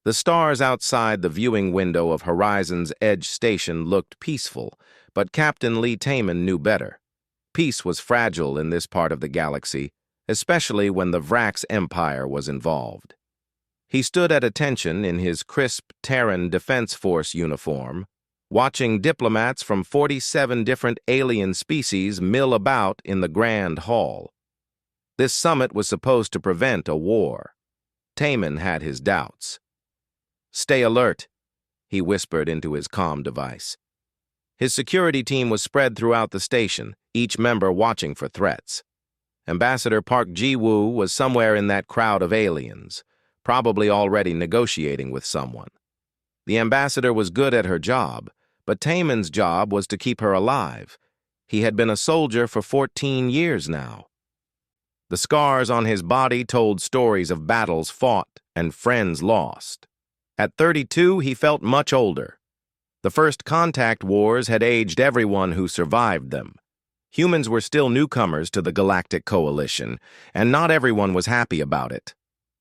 The stars outside the viewing window of Horizon's Edge Station looked peaceful, but Captain Lee Taman knew better. Peace was fragile in this part of the galaxy, especially when the Vrax Empire was involved. He stood at attention in his crisp Terran Defense Force uniform, watching diplomats from 47 different alien species mill about in the Grand Hall. This summit was supposed to prevent a war. Taman had his doubts. "Stay alert," he whispered into his comm device. His security team was spread throughout the station, each member watching for threats. Ambassador Park Ji-woo was somewhere in that crowd of aliens, probably already negotiating with someone. The ambassador was good at her job, but Taman's job was to keep her alive. He had been a soldier for 14 years now. The scars on his body told stories of battles fought and friends lost. At 32, he felt much older. The first contact wars had aged everyone who survived them. Humans were still newcomers to the Galactic Coalition, and not everyone was happy about it.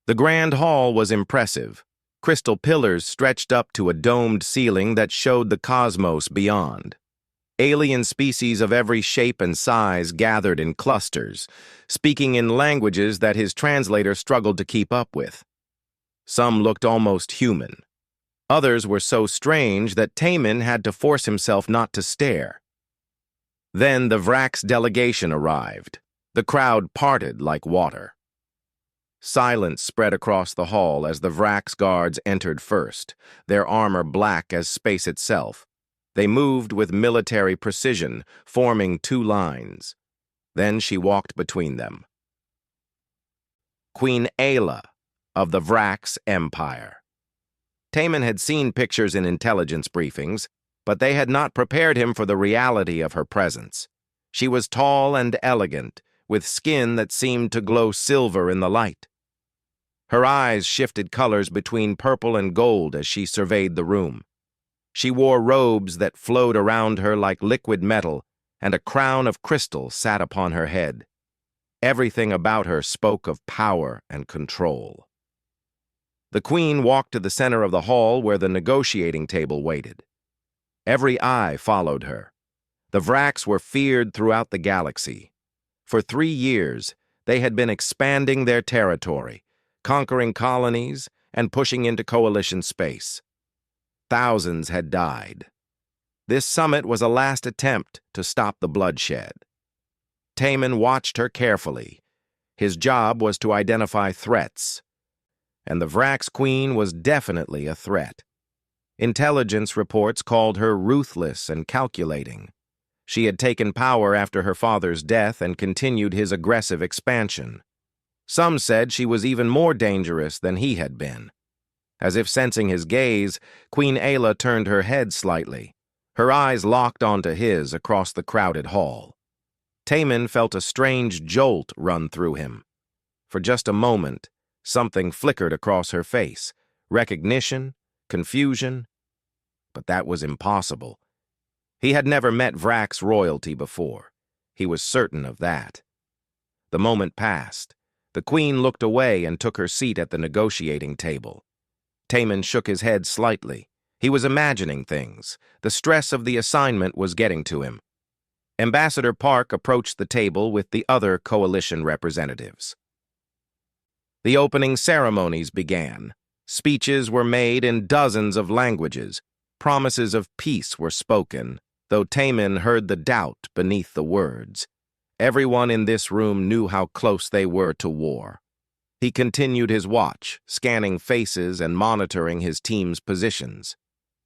The Grand Hall was impressive. Crystal pillars stretched up to a domed ceiling that showed the cosmos beyond. Alien species of every shape and size gathered in clusters, speaking in languages that his translator struggled to keep up with. Some looked almost human. Others were so strange that Taman had to force himself not to stare. Then the Vrax delegation arrived. The crowd parted like water. Silence spread across the hall as the Vrax guards entered first, their armor black as space itself. They moved with military precision, forming two lines. Then she walked between them. Queen Ayla of the Vrax Empire. Taman had seen pictures in intelligence briefings, but they had not prepared him for the reality of her presence. She was tall and elegant, with skin that seemed to glow silver in the light. Her eyes shifted colors between purple and gold as she surveyed the room. She wore robes that flowed around her like liquid metal, and a crown of crystal sat upon her head. Everything about her spoke of power and control. The queen walked to the center of the hall where the negotiating table waited. Every eye followed her. The Vrax were feared throughout the galaxy. For 3 years, they had been expanding their territory, conquering colonies and pushing into coalition space. Thousands had died. This summit was a last attempt to stop the bloodshed. Taman watched her carefully. His job was to identify threats. And the Vrax Queen was definitely a threat. Intelligence reports called her ruthless and calculating. She had taken power after her father's death and continued his aggressive expansion. Some said she was even more dangerous than he had been. As if sensing his gaze, Queen Ayla turned her head slightly. Her eyes locked onto his across the crowded hall. Taman felt a strange jolt run through him. For just a moment, something flickered across her face. Recognition, confusion. But that was impossible. He had never met Vrax royalty before. He was certain of that. The moment passed. The queen looked away and took her seat at the negotiating table. Taman shook his head slightly. He was imagining things. The stress of the assignment was getting to him. Ambassador Park approached the table with the other coalition representatives. The opening ceremonies began. Speeches were made in dozens of languages. Promises of peace were spoken, though Taman heard the doubt beneath the words. Everyone in this room knew how close they were to war. He continued his watch, scanning faces and monitoring his team's positions.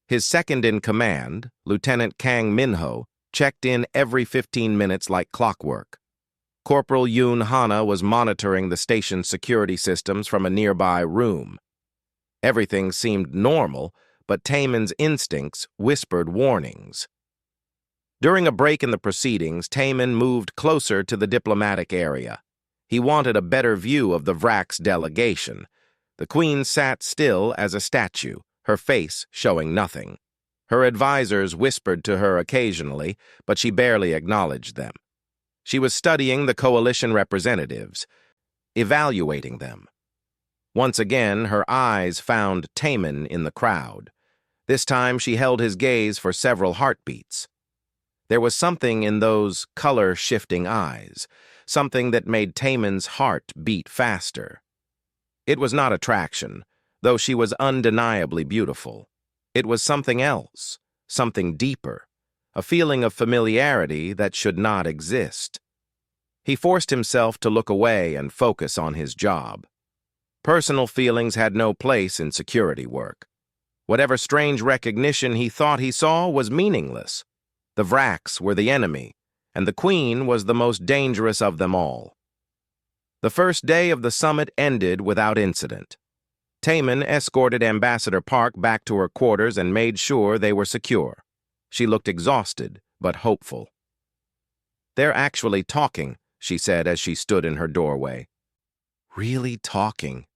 His second-in-command, Lieutenant Kang Minho, checked in every 15 minutes like clockwork. Corporal Yoon Hana was monitoring the station's security systems from a nearby room. Everything seemed normal, but Taman's instincts whispered warnings. During a break in the proceedings, Taman moved closer to the diplomatic area. He wanted a better view of the Vrax delegation. The queen sat still as a statue, her face showing nothing. Her advisors whispered to her occasionally, but she barely acknowledged them. She was studying the coalition representatives, evaluating them. Once again, her eyes found Taman in the crowd. This time she held his gaze for several heartbeats. There was something in those color-shifting eyes, something that made Taman's heart beat faster. It was not attraction, though she was undeniably beautiful. It was something else, something deeper, a feeling of familiarity that should not exist. He forced himself to look away and focus on his job. Personal feelings had no place in security work. Whatever strange recognition he thought he saw was meaningless. The Vraks were the enemy, and the Queen was the most dangerous of them all. The first day of the summit ended without incident. Taman escorted Ambassador Park back to her quarters and made sure they were secure. She looked exhausted, but hopeful. "They're actually talking," she said as she stood in her doorway. "Really talking.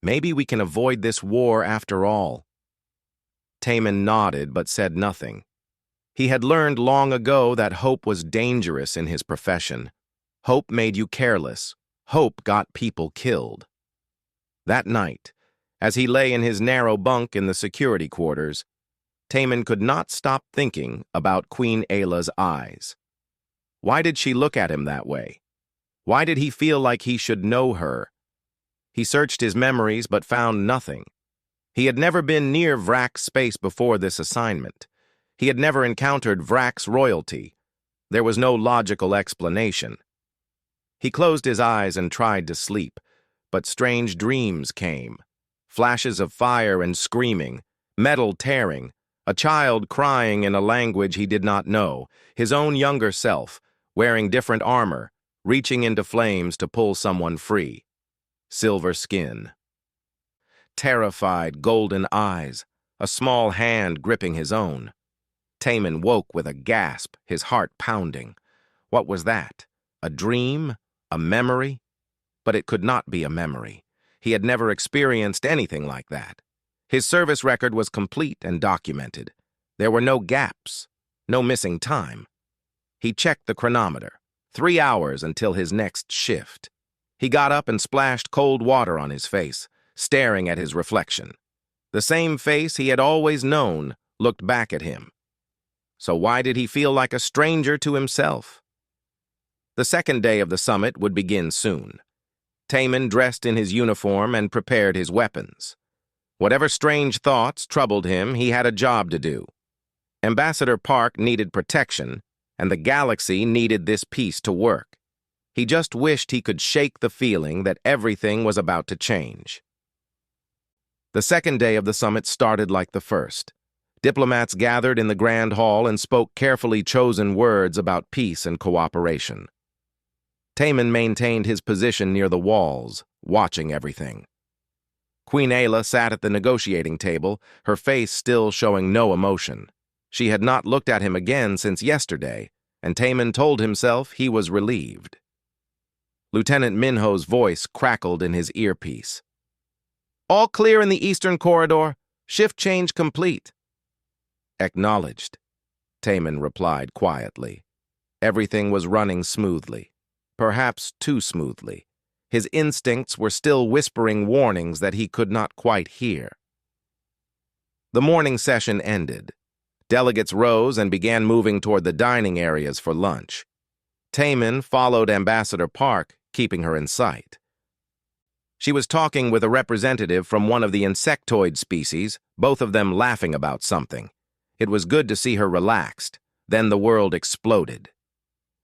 Maybe we can avoid this war after all." Taman nodded but said nothing. He had learned long ago that hope was dangerous in his profession. Hope made you careless. Hope got people killed. That night, as he lay in his narrow bunk in the security quarters, Taman could not stop thinking about Queen Ayla's eyes. Why did she look at him that way? Why did he feel like he should know her? He searched his memories but found nothing. He had never been near Vrak's space before this assignment. He had never encountered Vrak's royalty. There was no logical explanation. He closed his eyes and tried to sleep, but strange dreams came. Flashes of fire and screaming, metal tearing, a child crying in a language he did not know, his own younger self, wearing different armor, reaching into flames to pull someone free. Silver skin. Terrified, golden eyes, a small hand gripping his own. Taman woke with a gasp, his heart pounding. What was that? A dream? A memory? But it could not be a memory. He had never experienced anything like that. His service record was complete and documented. There were no gaps, no missing time. He checked the chronometer. 3 hours until his next shift. He got up and splashed cold water on his face, staring at his reflection. The same face he had always known looked back at him. So why did he feel like a stranger to himself? The second day of the summit would begin soon. Taman dressed in his uniform and prepared his weapons. Whatever strange thoughts troubled him, he had a job to do. Ambassador Park needed protection, and the galaxy needed this peace to work. He just wished he could shake the feeling that everything was about to change. The second day of the summit started like the first. Diplomats gathered in the Grand Hall and spoke carefully chosen words about peace and cooperation. Taman maintained his position near the walls, watching everything. Queen Ayla sat at the negotiating table, her face still showing no emotion. She had not looked at him again since yesterday, and Taman told himself he was relieved. Lieutenant Minho's voice crackled in his earpiece. "All clear in the eastern corridor. Shift change complete." "Acknowledged," Taman replied quietly. Everything was running smoothly, perhaps too smoothly. His instincts were still whispering warnings that he could not quite hear. The morning session ended. Delegates rose and began moving toward the dining areas for lunch. Taman followed Ambassador Park, keeping her in sight. She was talking with a representative from one of the insectoid species, both of them laughing about something. It was good to see her relaxed. Then the world exploded.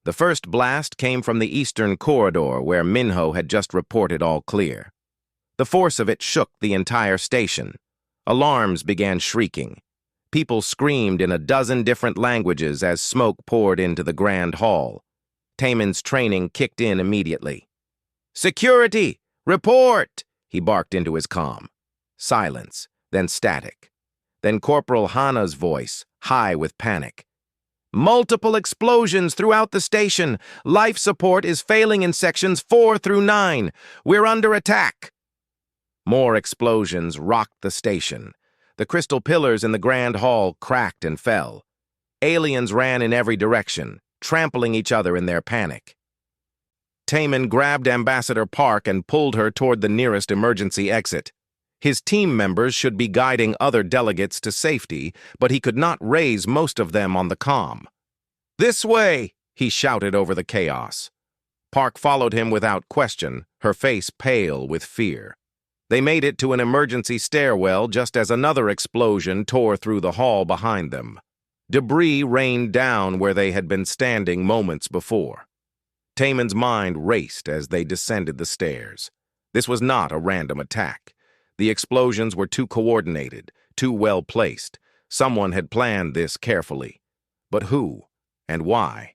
The first blast came from the eastern corridor where Minho had just reported all clear. The force of it shook the entire station. Alarms began shrieking. People screamed in a dozen different languages as smoke poured into the Grand Hall. Taman's training kicked in immediately. "Security! Report!" he barked into his comm. Silence, then static. Then Corporal Hana's voice, high with panic. "Multiple explosions throughout the station. Life support is failing in sections 4 through 9. We're under attack." More explosions rocked the station. The crystal pillars in the Grand Hall cracked and fell. Aliens ran in every direction, trampling each other in their panic. Taman grabbed Ambassador Park and pulled her toward the nearest emergency exit. His team members should be guiding other delegates to safety, but he could not raise most of them on the comm. "This way!" he shouted over the chaos. Park followed him without question, her face pale with fear. They made it to an emergency stairwell just as another explosion tore through the hall behind them. Debris rained down where they had been standing moments before. Taman's mind raced as they descended the stairs. This was not a random attack. The explosions were too coordinated, too well placed. Someone had planned this carefully. But who and why?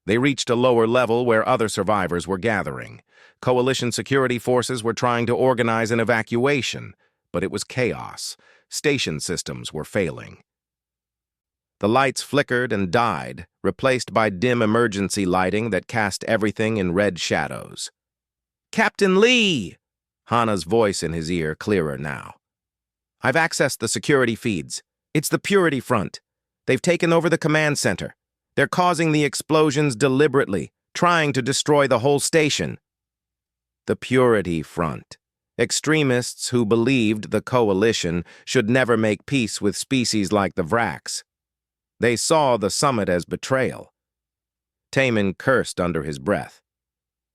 They reached a lower level where other survivors were gathering. Coalition security forces were trying to organize an evacuation, but it was chaos. Station systems were failing. The lights flickered and died, replaced by dim emergency lighting that cast everything in red shadows. "Captain Lee!" Hana's voice in his ear, clearer now. "I've accessed the security feeds. It's the Purity Front. They've taken over the command center. They're causing the explosions deliberately, trying to destroy the whole station." The Purity Front. Extremists who believed the Coalition should never make peace with species like the Vrax. They saw the summit as betrayal. Taman cursed under his breath.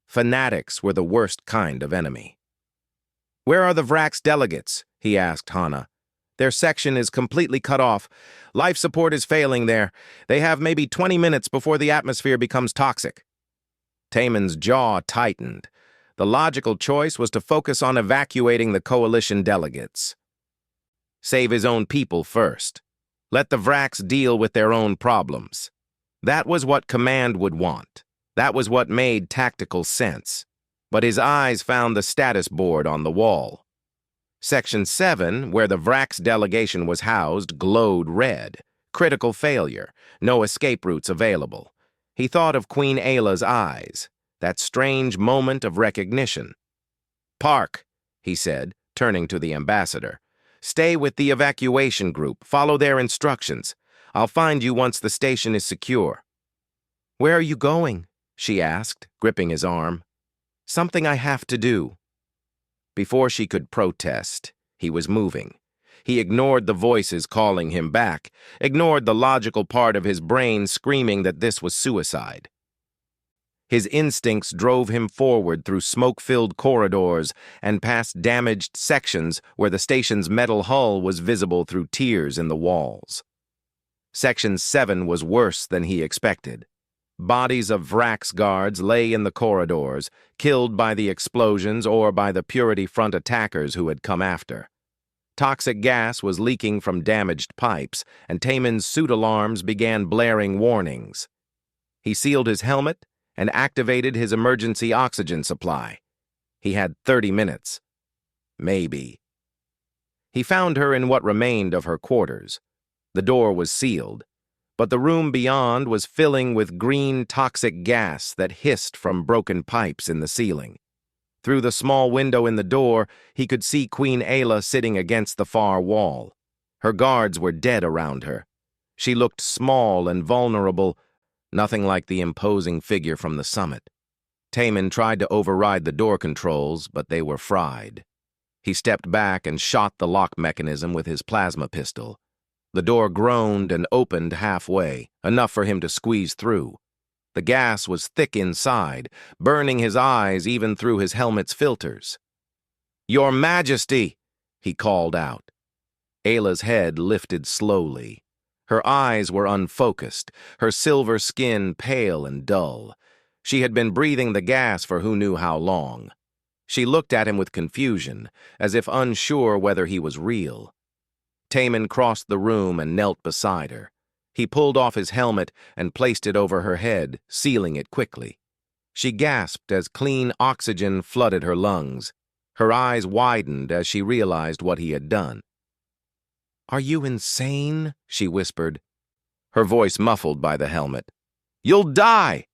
Fanatics were the worst kind of enemy. "Where are the Vrax delegates?" he asked Hana. "Their section is completely cut off. Life support is failing there. They have maybe 20 minutes before the atmosphere becomes toxic." Taman's jaw tightened. The logical choice was to focus on evacuating the Coalition delegates. Save his own people first. Let the Vrax deal with their own problems. That was what Command would want. That was what made tactical sense. But his eyes found the status board on the wall. Section 7, where the Vrax delegation was housed, glowed red. Critical failure. No escape routes available. He thought of Queen Ayla's eyes. That strange moment of recognition. "Park," he said, turning to the ambassador. "Stay with the evacuation group. Follow their instructions. I'll find you once the station is secure." "Where are you going?" she asked, gripping his arm. "Something I have to do." Before she could protest, he was moving. He ignored the voices calling him back, ignored the logical part of his brain screaming that this was suicide. His instincts drove him forward through smoke-filled corridors and past damaged sections where the station's metal hull was visible through tears in the walls. Section 7 was worse than he expected. Bodies of Vrax guards lay in the corridors, killed by the explosions or by the Purity Front attackers who had come after. Toxic gas was leaking from damaged pipes, and Taman's suit alarms began blaring warnings. He sealed his helmet and activated his emergency oxygen supply. He had 30 minutes. Maybe. He found her in what remained of her quarters. The door was sealed, but the room beyond was filling with green toxic gas that hissed from broken pipes in the ceiling. Through the small window in the door, he could see Queen Ayla sitting against the far wall. Her guards were dead around her. She looked small and vulnerable, nothing like the imposing figure from the summit. Taman tried to override the door controls, but they were fried. He stepped back and shot the lock mechanism with his plasma pistol. The door groaned and opened halfway, enough for him to squeeze through. The gas was thick inside, burning his eyes even through his helmet's filters. "Your Majesty!" he called out. Ayla's head lifted slowly. Her eyes were unfocused, her silver skin pale and dull. She had been breathing the gas for who knew how long. She looked at him with confusion, as if unsure whether he was real. Taman crossed the room and knelt beside her. He pulled off his helmet and placed it over her head, sealing it quickly. She gasped as clean oxygen flooded her lungs. Her eyes widened as she realized what he had done. "Are you insane?" she whispered, her voice muffled by the helmet. "You'll die!"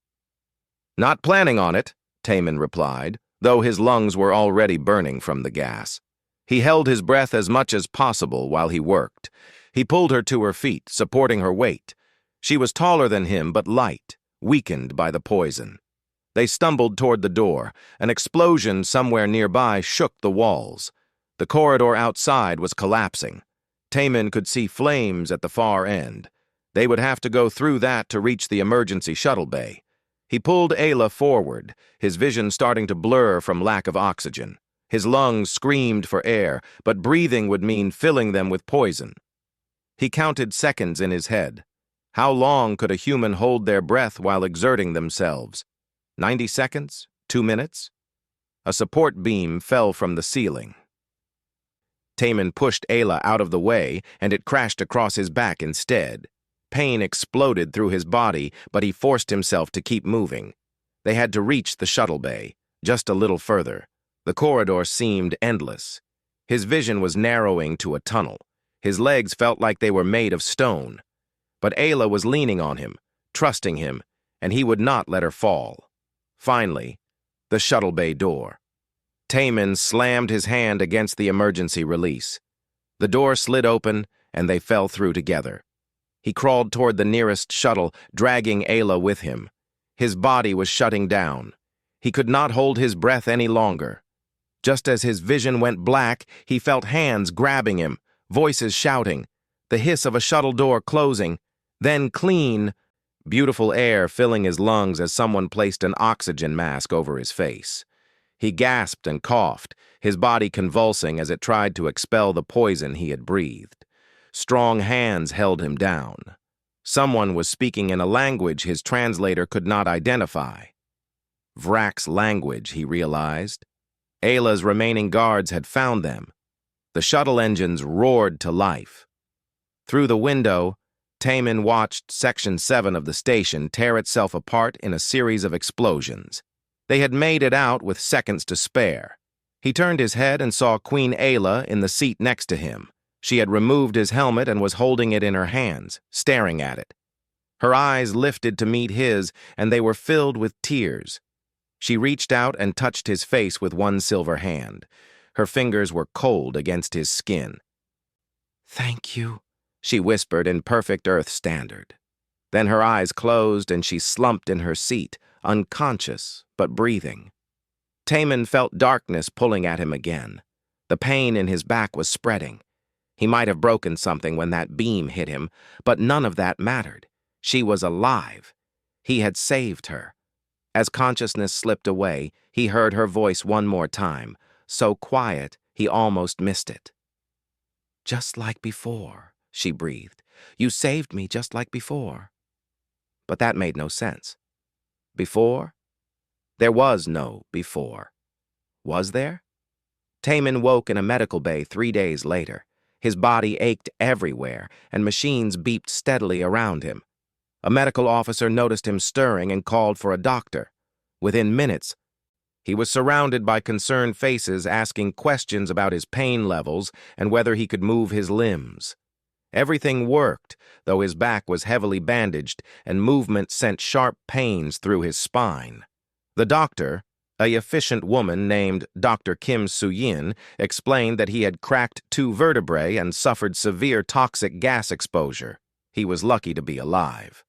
"Not planning on it," Taman replied, though his lungs were already burning from the gas. He held his breath as much as possible while he worked. He pulled her to her feet, supporting her weight. She was taller than him, but light, weakened by the poison. They stumbled toward the door. An explosion somewhere nearby shook the walls. The corridor outside was collapsing. Taman could see flames at the far end. They would have to go through that to reach the emergency shuttle bay. He pulled Ayla forward, his vision starting to blur from lack of oxygen. His lungs screamed for air, but breathing would mean filling them with poison. He counted seconds in his head. How long could a human hold their breath while exerting themselves? 90 seconds? 2 minutes? A support beam fell from the ceiling. Taman pushed Ayla out of the way, and it crashed across his back instead. Pain exploded through his body, but he forced himself to keep moving. They had to reach the shuttle bay, just a little further. The corridor seemed endless. His vision was narrowing to a tunnel. His legs felt like they were made of stone. But Ayla was leaning on him, trusting him, and he would not let her fall. Finally, the shuttle bay door. Taman slammed his hand against the emergency release. The door slid open, and they fell through together. He crawled toward the nearest shuttle, dragging Ayla with him. His body was shutting down. He could not hold his breath any longer. Just as his vision went black, he felt hands grabbing him, voices shouting, the hiss of a shuttle door closing, then clean, beautiful air filling his lungs as someone placed an oxygen mask over his face. He gasped and coughed, his body convulsing as it tried to expel the poison he had breathed. Strong hands held him down. Someone was speaking in a language his translator could not identify. Vrak's language, he realized. Ayla's remaining guards had found them. The shuttle engines roared to life. Through the window, Taman watched Section 7 of the station tear itself apart in a series of explosions. They had made it out with seconds to spare. He turned his head and saw Queen Ayla in the seat next to him. She had removed his helmet and was holding it in her hands, staring at it. Her eyes lifted to meet his, and they were filled with tears. She reached out and touched his face with one silver hand. Her fingers were cold against his skin. "Thank you," she whispered in perfect Earth standard. Then her eyes closed and she slumped in her seat, unconscious but breathing. Taman felt darkness pulling at him again. The pain in his back was spreading. He might have broken something when that beam hit him, but none of that mattered. She was alive. He had saved her. As consciousness slipped away, he heard her voice one more time, so quiet he almost missed it. "Just like before," she breathed. "You saved me just like before." But that made no sense. Before? There was no before. Was there? Taman woke in a medical bay 3 days later. His body ached everywhere, and machines beeped steadily around him. A medical officer noticed him stirring and called for a doctor. Within minutes, he was surrounded by concerned faces asking questions about his pain levels and whether he could move his limbs. Everything worked, though his back was heavily bandaged and movement sent sharp pains through his spine. The doctor, a efficient woman named Dr. Kim Soo-yin, explained that he had cracked 2 vertebrae and suffered severe toxic gas exposure. He was lucky to be alive.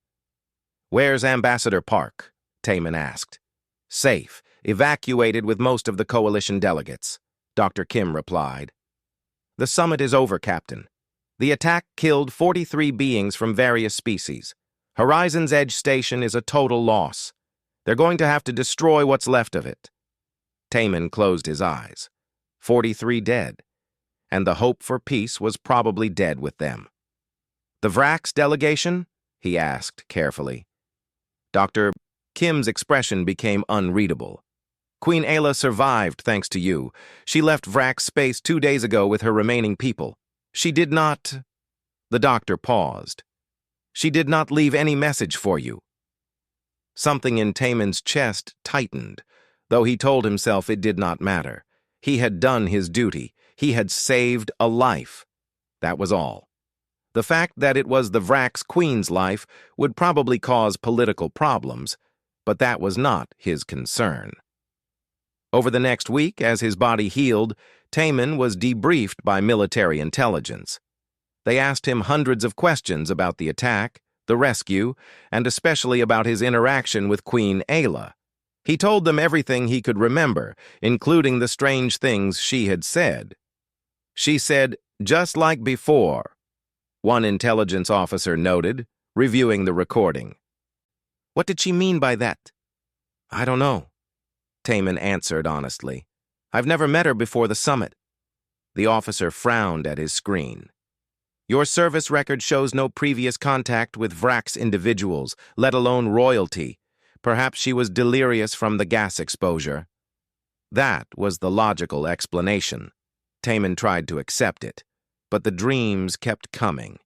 "Where's Ambassador Park?" Taman asked. "Safe, evacuated with most of the coalition delegates," Dr. Kim replied. "The summit is over, Captain. The attack killed 43 beings from various species. Horizon's Edge Station is a total loss. They're going to have to destroy what's left of it." Taman closed his eyes. 43 dead. And the hope for peace was probably dead with them. "The Vrak's delegation?" he asked carefully. Dr. Kim's expression became unreadable. "Queen Ayla survived thanks to you. She left Vrak's space 2 days ago with her remaining people. She did not..." The doctor paused. "She did not leave any message for you." Something in Taman's chest tightened, though he told himself it did not matter. He had done his duty. He had saved a life. That was all. The fact that it was the Vrak's queen's life would probably cause political problems, but that was not his concern. Over the next week, as his body healed, Taman was debriefed by military intelligence. They asked him hundreds of questions about the attack, the rescue, and especially about his interaction with Queen Ayla. He told them everything he could remember, including the strange things she had said. She said, "Just like before," one intelligence officer noted, reviewing the recording. "What did she mean by that?" "I don't know," Taman answered honestly. "I've never met her before the summit." The officer frowned at his screen. "Your service record shows no previous contact with Vrax individuals, let alone royalty. Perhaps she was delirious from the gas exposure." That was the logical explanation. Taman tried to accept it, but the dreams kept coming.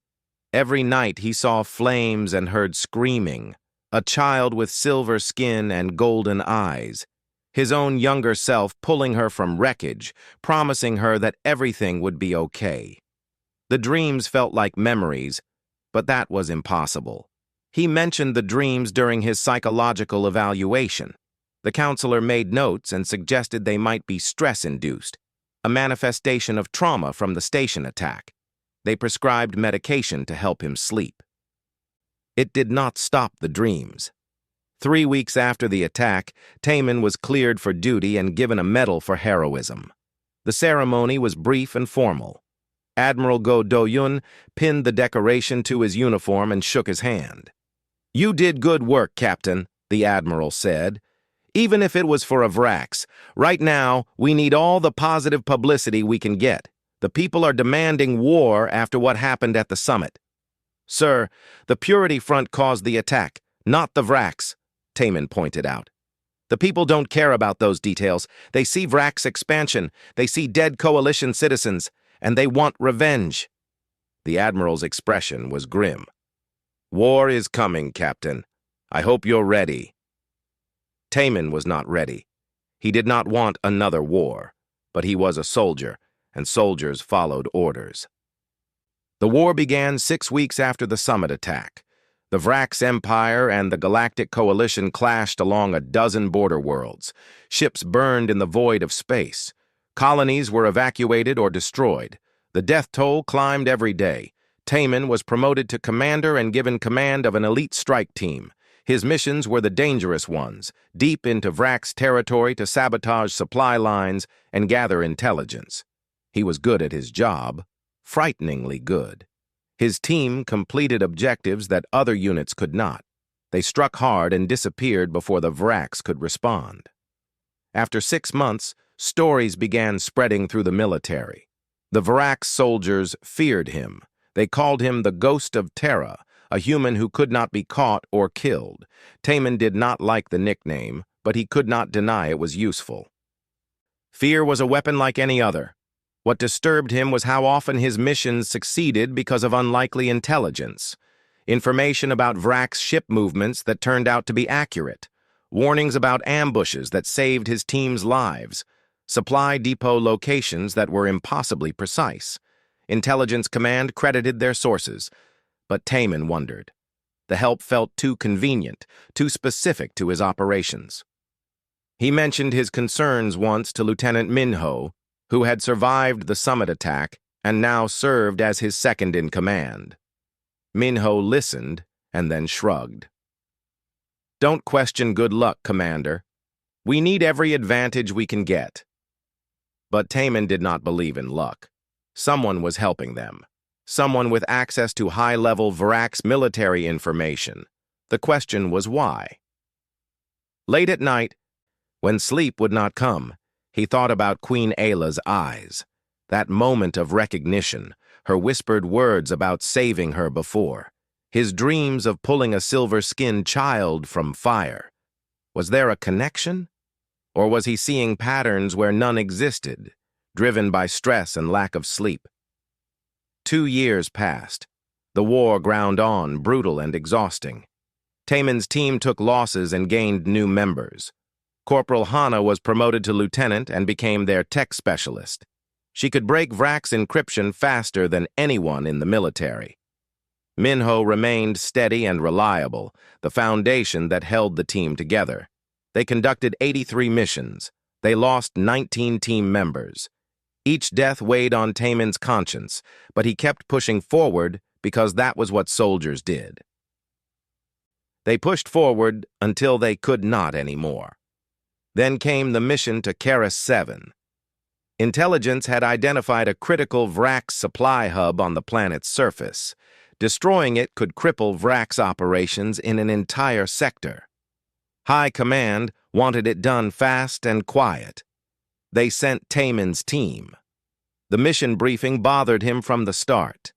Every night he saw flames and heard screaming, a child with silver skin and golden eyes, his own younger self pulling her from wreckage, promising her that everything would be okay. The dreams felt like memories, but that was impossible. He mentioned the dreams during his psychological evaluation. The counselor made notes and suggested they might be stress-induced, a manifestation of trauma from the station attack. They prescribed medication to help him sleep. It did not stop the dreams. 3 weeks after the attack, Taman was cleared for duty and given a medal for heroism. The ceremony was brief and formal. Admiral Go Do-yun pinned the decoration to his uniform and shook his hand. "You did good work, Captain," the Admiral said. "Even if it was for a Vrax, right now we need all the positive publicity we can get. The people are demanding war after what happened at the summit." "Sir, the Purity Front caused the attack, not the Vrax," Taman pointed out. "The people don't care about those details. They see Vrax expansion, they see dead coalition citizens, and they want revenge." The Admiral's expression was grim. "War is coming, Captain. I hope you're ready." Taman was not ready. He did not want another war, but he was a soldier, and soldiers followed orders. The war began 6 weeks after the summit attack. The Vrax Empire and the Galactic Coalition clashed along a dozen border worlds. Ships burned in the void of space. Colonies were evacuated or destroyed. The death toll climbed every day. Taman was promoted to commander and given command of an elite strike team. His missions were the dangerous ones, deep into Vrax territory to sabotage supply lines and gather intelligence. He was good at his job, frighteningly good. His team completed objectives that other units could not. They struck hard and disappeared before the Vrax could respond. After 6 months, stories began spreading through the military. The Vrax soldiers feared him. They called him the Ghost of Terra, a human who could not be caught or killed. Taman did not like the nickname, but he could not deny it was useful. Fear was a weapon like any other. What disturbed him was how often his missions succeeded because of unlikely intelligence. Information about Vrax ship movements that turned out to be accurate. Warnings about ambushes that saved his team's lives. Supply depot locations that were impossibly precise. Intelligence Command credited their sources, but Taman wondered. The help felt too convenient, too specific to his operations. He mentioned his concerns once to Lieutenant Minho, who had survived the summit attack and now served as his second-in-command. Minho listened and then shrugged. "Don't question good luck, Commander. We need every advantage we can get." But Taman did not believe in luck. Someone was helping them. Someone with access to high-level Vrax military information. The question was why. Late at night, when sleep would not come, he thought about Queen Ayla's eyes. That moment of recognition, her whispered words about saving her before. His dreams of pulling a silver-skinned child from fire. Was there a connection? Or was he seeing patterns where none existed, driven by stress and lack of sleep? 2 years passed. The war ground on, brutal and exhausting. Taman's team took losses and gained new members. Corporal Hana was promoted to lieutenant and became their tech specialist. She could break Vrax encryption faster than anyone in the military. Minho remained steady and reliable, the foundation that held the team together. They conducted 83 missions. They lost 19 team members. Each death weighed on Taman's conscience, but he kept pushing forward because that was what soldiers did. They pushed forward until they could not anymore. Then came the mission to Keras 7. Intelligence had identified a critical Vrax supply hub on the planet's surface. Destroying it could cripple Vrax operations in an entire sector. High Command wanted it done fast and quiet. They sent Taemin's team. The mission briefing bothered him from the start.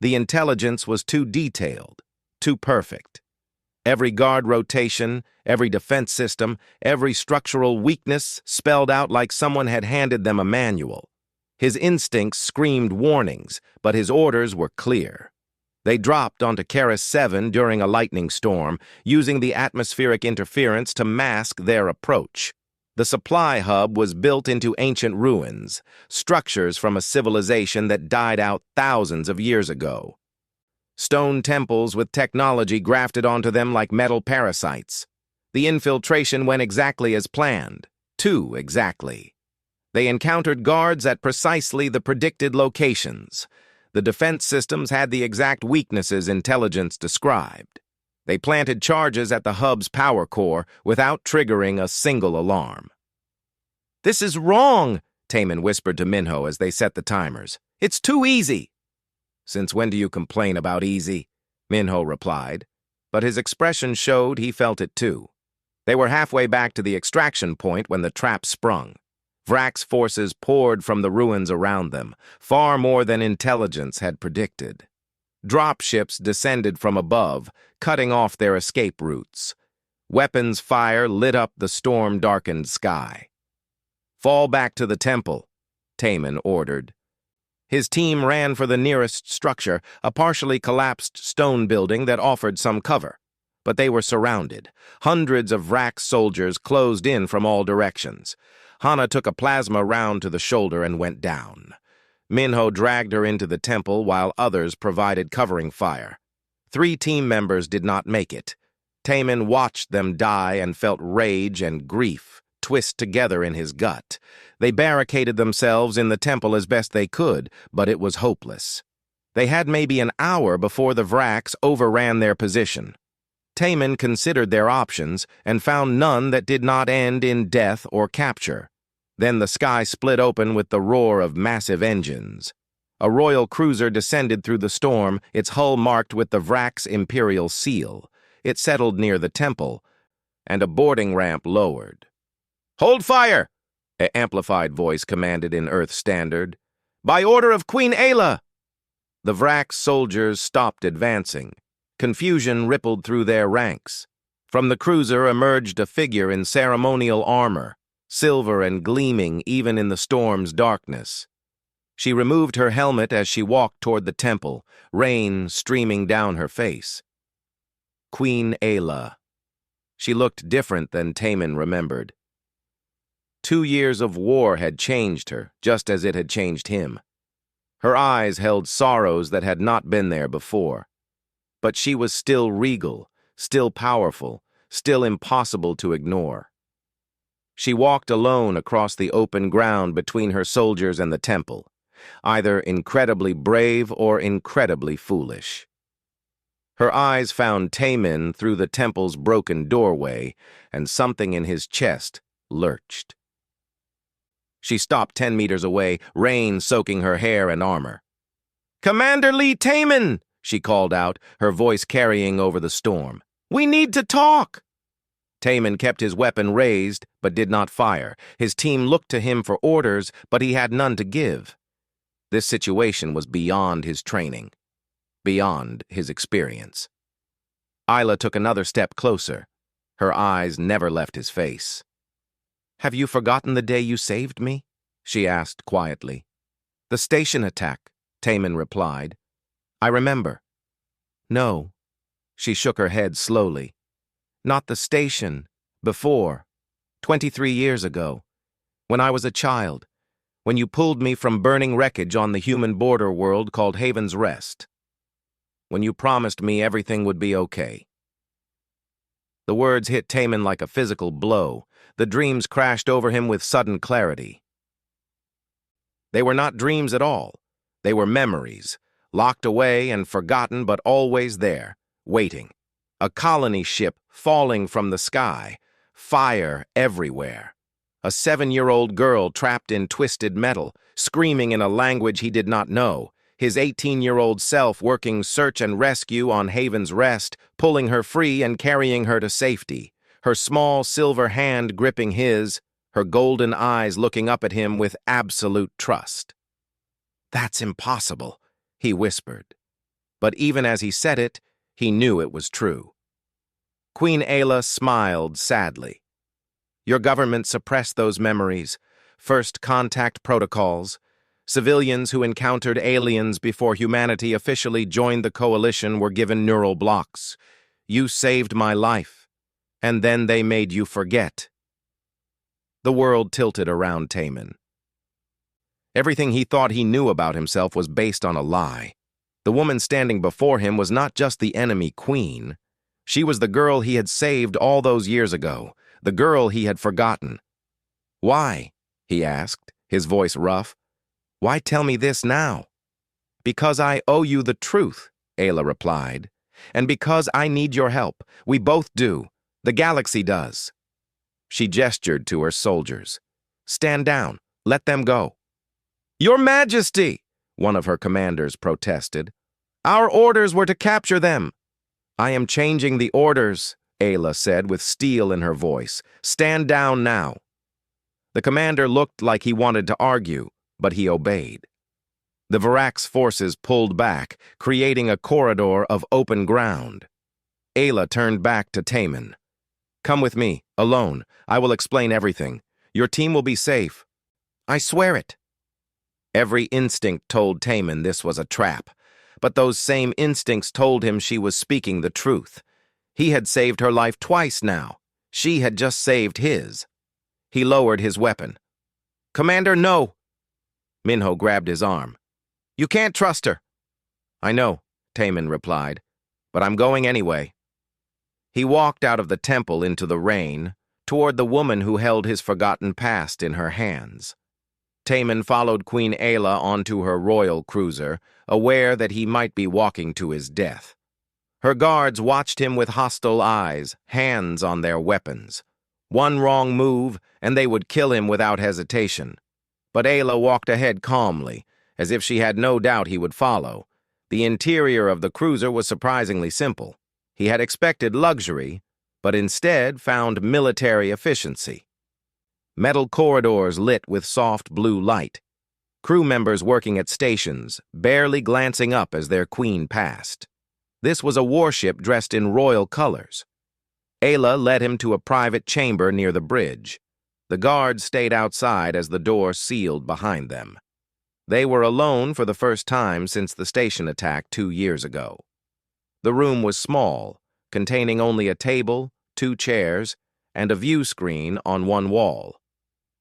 The intelligence was too detailed, too perfect. Every guard rotation, every defense system, every structural weakness spelled out like someone had handed them a manual. His instincts screamed warnings, but his orders were clear. They dropped onto Keras 7 during a lightning storm, using the atmospheric interference to mask their approach. The supply hub was built into ancient ruins, structures from a civilization that died out thousands of years ago. Stone temples with technology grafted onto them like metal parasites. The infiltration went exactly as planned, too exactly. They encountered guards at precisely the predicted locations. The defense systems had the exact weaknesses intelligence described. They planted charges at the hub's power core without triggering a single alarm. "This is wrong," Taemin whispered to Minho as they set the timers. "It's too easy." "Since when do you complain about easy?" Minho replied, but his expression showed he felt it too. They were halfway back to the extraction point when the trap sprung. Vrax forces poured from the ruins around them, far more than intelligence had predicted. Dropships descended from above, cutting off their escape routes. Weapons fire lit up the storm-darkened sky. "Fall back to the temple," Taemin ordered. His team ran for the nearest structure, a partially collapsed stone building that offered some cover. But they were surrounded. Hundreds of Vrax soldiers closed in from all directions. Hana took a plasma round to the shoulder and went down. Minho dragged her into the temple while others provided covering fire. 3 team members did not make it. Taemin watched them die and felt rage and grief twist together in his gut. They barricaded themselves in the temple as best they could, but it was hopeless. They had maybe an hour before the Vrax overran their position. Taemin considered their options and found none that did not end in death or capture. Then the sky split open with the roar of massive engines. A royal cruiser descended through the storm, its hull marked with the Vrax Imperial seal. It settled near the temple, and a boarding ramp lowered. "Hold fire!" an amplified voice commanded in Earth Standard. "By order of Queen Ayla!" The Vrax soldiers stopped advancing. Confusion rippled through their ranks. From the cruiser emerged a figure in ceremonial armor, silver and gleaming even in the storm's darkness. She removed her helmet as she walked toward the temple, rain streaming down her face. Queen Ayla. She looked different than Taemin remembered. 2 years of war had changed her, just as it had changed him. Her eyes held sorrows that had not been there before. But she was still regal, still powerful, still impossible to ignore. She walked alone across the open ground between her soldiers and the temple, either incredibly brave or incredibly foolish. Her eyes found Taemin through the temple's broken doorway, and something in his chest lurched. She stopped 10 meters away, rain soaking her hair and armor. "Commander Lee Taemin!" she called out, her voice carrying over the storm. "We need to talk!" Taemin kept his weapon raised, but did not fire. His team looked to him for orders, but he had none to give. This situation was beyond his training, beyond his experience. Ayla took another step closer. Her eyes never left his face. "Have you forgotten the day you saved me?" she asked quietly. "The station attack," Taemin replied. "I remember." "No." She shook her head slowly. "Not the station. Before. 23 years ago. When I was a child. When you pulled me from burning wreckage on the human border world called Haven's Rest. When you promised me everything would be okay." The words hit Taemin like a physical blow. The dreams crashed over him with sudden clarity. They were not dreams at all. They were memories, locked away and forgotten but always there, waiting. A colony ship falling from the sky, fire everywhere. A 7-year-old girl trapped in twisted metal, screaming in a language he did not know. His 18-year-old self working search and rescue on Haven's Rest, pulling her free and carrying her to safety. Her small silver hand gripping his, her golden eyes looking up at him with absolute trust. "That's impossible," he whispered. But even as he said it, he knew it was true. Queen Ayla smiled sadly. "Your government suppressed those memories, first contact protocols. Civilians who encountered aliens before humanity officially joined the coalition were given neural blocks. You saved my life, and then they made you forget." The world tilted around Taman. Everything he thought he knew about himself was based on a lie. The woman standing before him was not just the enemy queen. She was the girl he had saved all those years ago, the girl he had forgotten. "Why?" he asked, his voice rough. "Why tell me this now?" "Because I owe you the truth," Ayla replied. "And because I need your help. We both do. The galaxy does." She gestured to her soldiers. "Stand down. Let them go." "Your Majesty!" one of her commanders protested. "Our orders were to capture them." "I am changing the orders," Ayla said with steel in her voice. "Stand down now." The commander looked like he wanted to argue, but he obeyed. The Varax forces pulled back, creating a corridor of open ground. Ayla turned back to Taman. "Come with me, alone. I will explain everything. Your team will be safe. I swear it." Every instinct told Taman this was a trap, but those same instincts told him she was speaking the truth. He had saved her life twice now. She had just saved his. He lowered his weapon. "Commander, no!" Minho grabbed his arm. "You can't trust her." "I know," Taman replied, "but I'm going anyway." He walked out of the temple into the rain, toward the woman who held his forgotten past in her hands. Taman followed Queen Ayla onto her royal cruiser, aware that he might be walking to his death. Her guards watched him with hostile eyes, hands on their weapons. One wrong move, and they would kill him without hesitation. But Ayla walked ahead calmly, as if she had no doubt he would follow. The interior of the cruiser was surprisingly simple. He had expected luxury, but instead found military efficiency. Metal corridors lit with soft blue light. Crew members working at stations, barely glancing up as their queen passed. This was a warship dressed in royal colors. Ayla led him to a private chamber near the bridge. The guards stayed outside as the door sealed behind them. They were alone for the first time since the station attack 2 years ago. The room was small, containing only a table, 2 chairs, and a view screen on one wall.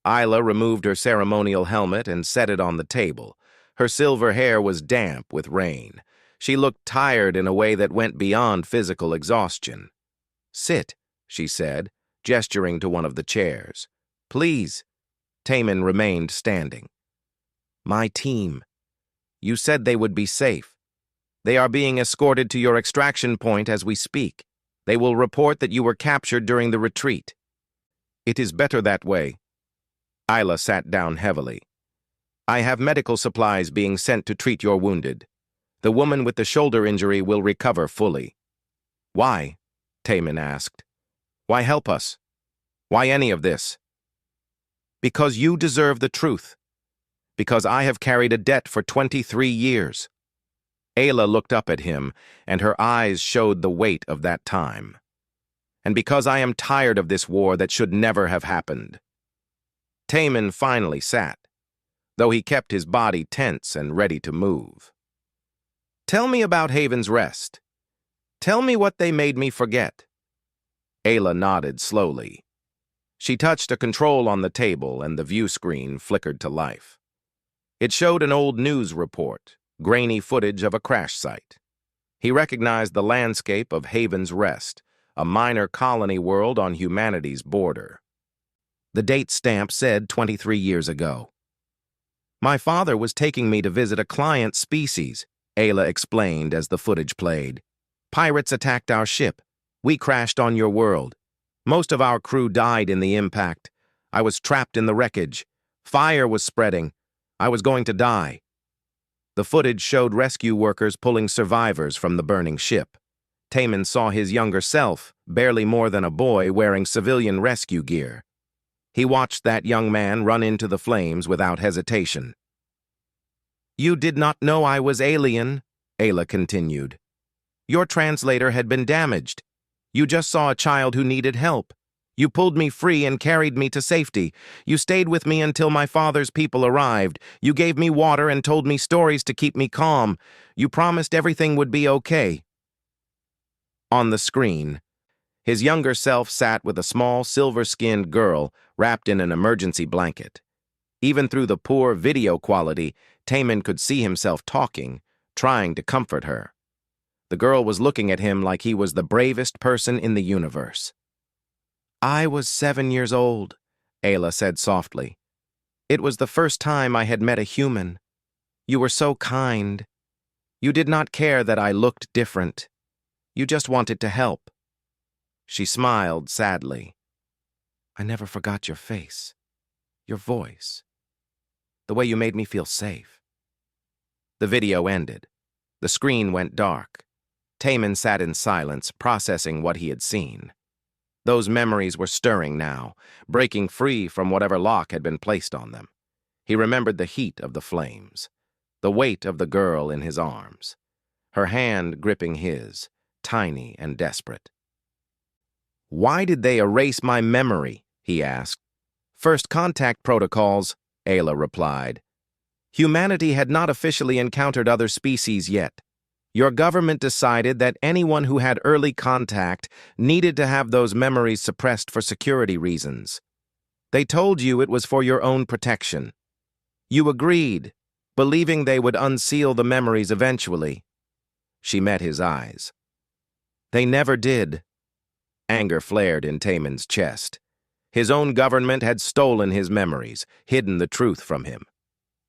Ayla removed her ceremonial helmet and set it on the table. Her silver hair was damp with rain. She looked tired in a way that went beyond physical exhaustion. "Sit," she said, gesturing to one of the chairs. "Please." Taman remained standing. "My team. You said they would be safe. They are being escorted to your extraction point as we speak. They will report that you were captured during the retreat." "It is better that way." Ayla sat down heavily. "I have medical supplies being sent to treat your wounded. The woman with the shoulder injury will recover fully." "Why?" Taman asked. "Why help us? Why any of this?" "Because you deserve the truth. Because I have carried a debt for 23 years. Ayla looked up at him, and her eyes showed the weight of that time. "And because I am tired of this war that should never have happened." Taman finally sat, though he kept his body tense and ready to move. "Tell me about Haven's Rest. Tell me what they made me forget." Ayla nodded slowly. She touched a control on the table, and the view screen flickered to life. It showed an old news report, grainy footage of a crash site. He recognized the landscape of Haven's Rest, a minor colony world on humanity's border. The date stamp said 23 years ago. "My father was taking me to visit a client species," Ayla explained as the footage played. "Pirates attacked our ship. We crashed on your world. Most of our crew died in the impact. I was trapped in the wreckage. Fire was spreading. I was going to die. The footage showed rescue workers pulling survivors from the burning ship. Taman saw his younger self, barely more than a boy, wearing civilian rescue gear. He watched that young man run into the flames without hesitation. "You did not know I was alien," Ayla continued. "Your translator had been damaged. You just saw a child who needed help. You pulled me free and carried me to safety. You stayed with me until my father's people arrived. You gave me water and told me stories to keep me calm. You promised everything would be okay." On the screen, his younger self sat with a small, silver-skinned girl wrapped in an emergency blanket. Even through the poor video quality, Taman could see himself talking, trying to comfort her. The girl was looking at him like he was the bravest person in the universe. "I was 7 years old," Ayla said softly. "It was the first time I had met a human. You were so kind. You did not care that I looked different. You just wanted to help." She smiled sadly. "I never forgot your face, your voice, the way you made me feel safe." The video ended. The screen went dark. Taman sat in silence, processing what he had seen. Those memories were stirring now, breaking free from whatever lock had been placed on them. He remembered the heat of the flames, the weight of the girl in his arms, her hand gripping his, tiny and desperate. "Why did they erase my memory?" he asked. "First contact protocols," Ayla replied. "Humanity had not officially encountered other species yet. Your government decided that anyone who had early contact needed to have those memories suppressed for security reasons. They told you it was for your own protection. You agreed, believing they would unseal the memories eventually." She met his eyes. "They never did." Anger flared in Taman's chest. His own government had stolen his memories, hidden the truth from him.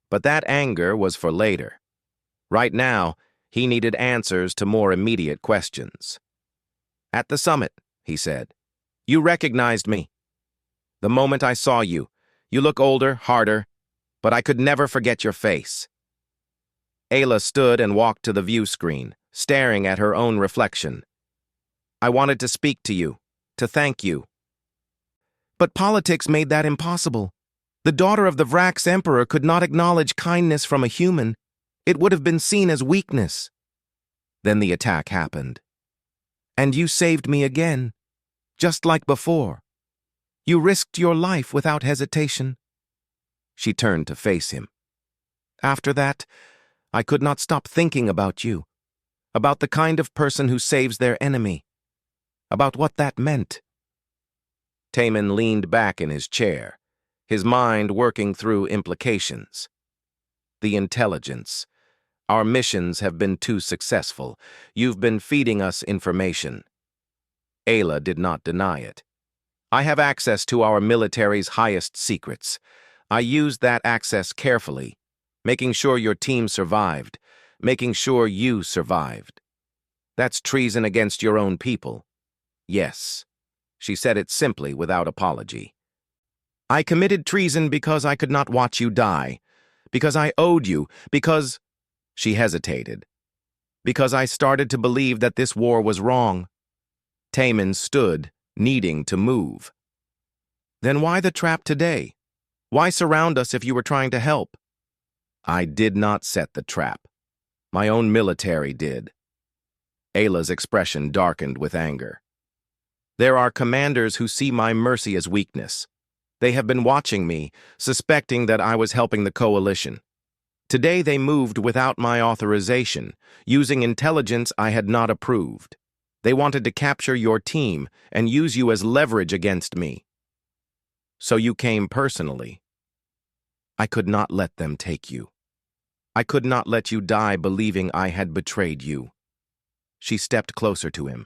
But that anger was for later. Right now, he needed answers to more immediate questions. "At the summit," he said, "you recognized me. The moment I saw you, you look older, harder, but I could never forget your face." Ayla stood and walked to the view screen, staring at her own reflection. "I wanted to speak to you, to thank you." "But politics made that impossible. The daughter of the Vrax Emperor could not acknowledge kindness from a human. It would have been seen as weakness." Then the attack happened. "And you saved me again, just like before. You risked your life without hesitation." She turned to face him. "After that, I could not stop thinking about you, about the kind of person who saves their enemy, about what that meant." Taman leaned back in his chair, his mind working through implications. "The intelligence. Our missions have been too successful. You've been feeding us information." Ayla did not deny it. "I have access to our military's highest secrets. I used that access carefully, making sure your team survived, making sure you survived. That's treason against your own people." "Yes." She said it simply, without apology. "I committed treason because I could not watch you die, because I owed you, because—" She hesitated. "Because I started to believe that this war was wrong." Taman stood, needing to move. "Then why the trap today? Why surround us if you were trying to help?" "I did not set the trap. My own military did." Ayla's expression darkened with anger. "There are commanders who see my mercy as weakness. They have been watching me, suspecting that I was helping the coalition. Today they moved without my authorization, using intelligence I had not approved. They wanted to capture your team and use you as leverage against me. So you came personally. I could not let them take you. I could not let you die believing I had betrayed you." She stepped closer to him.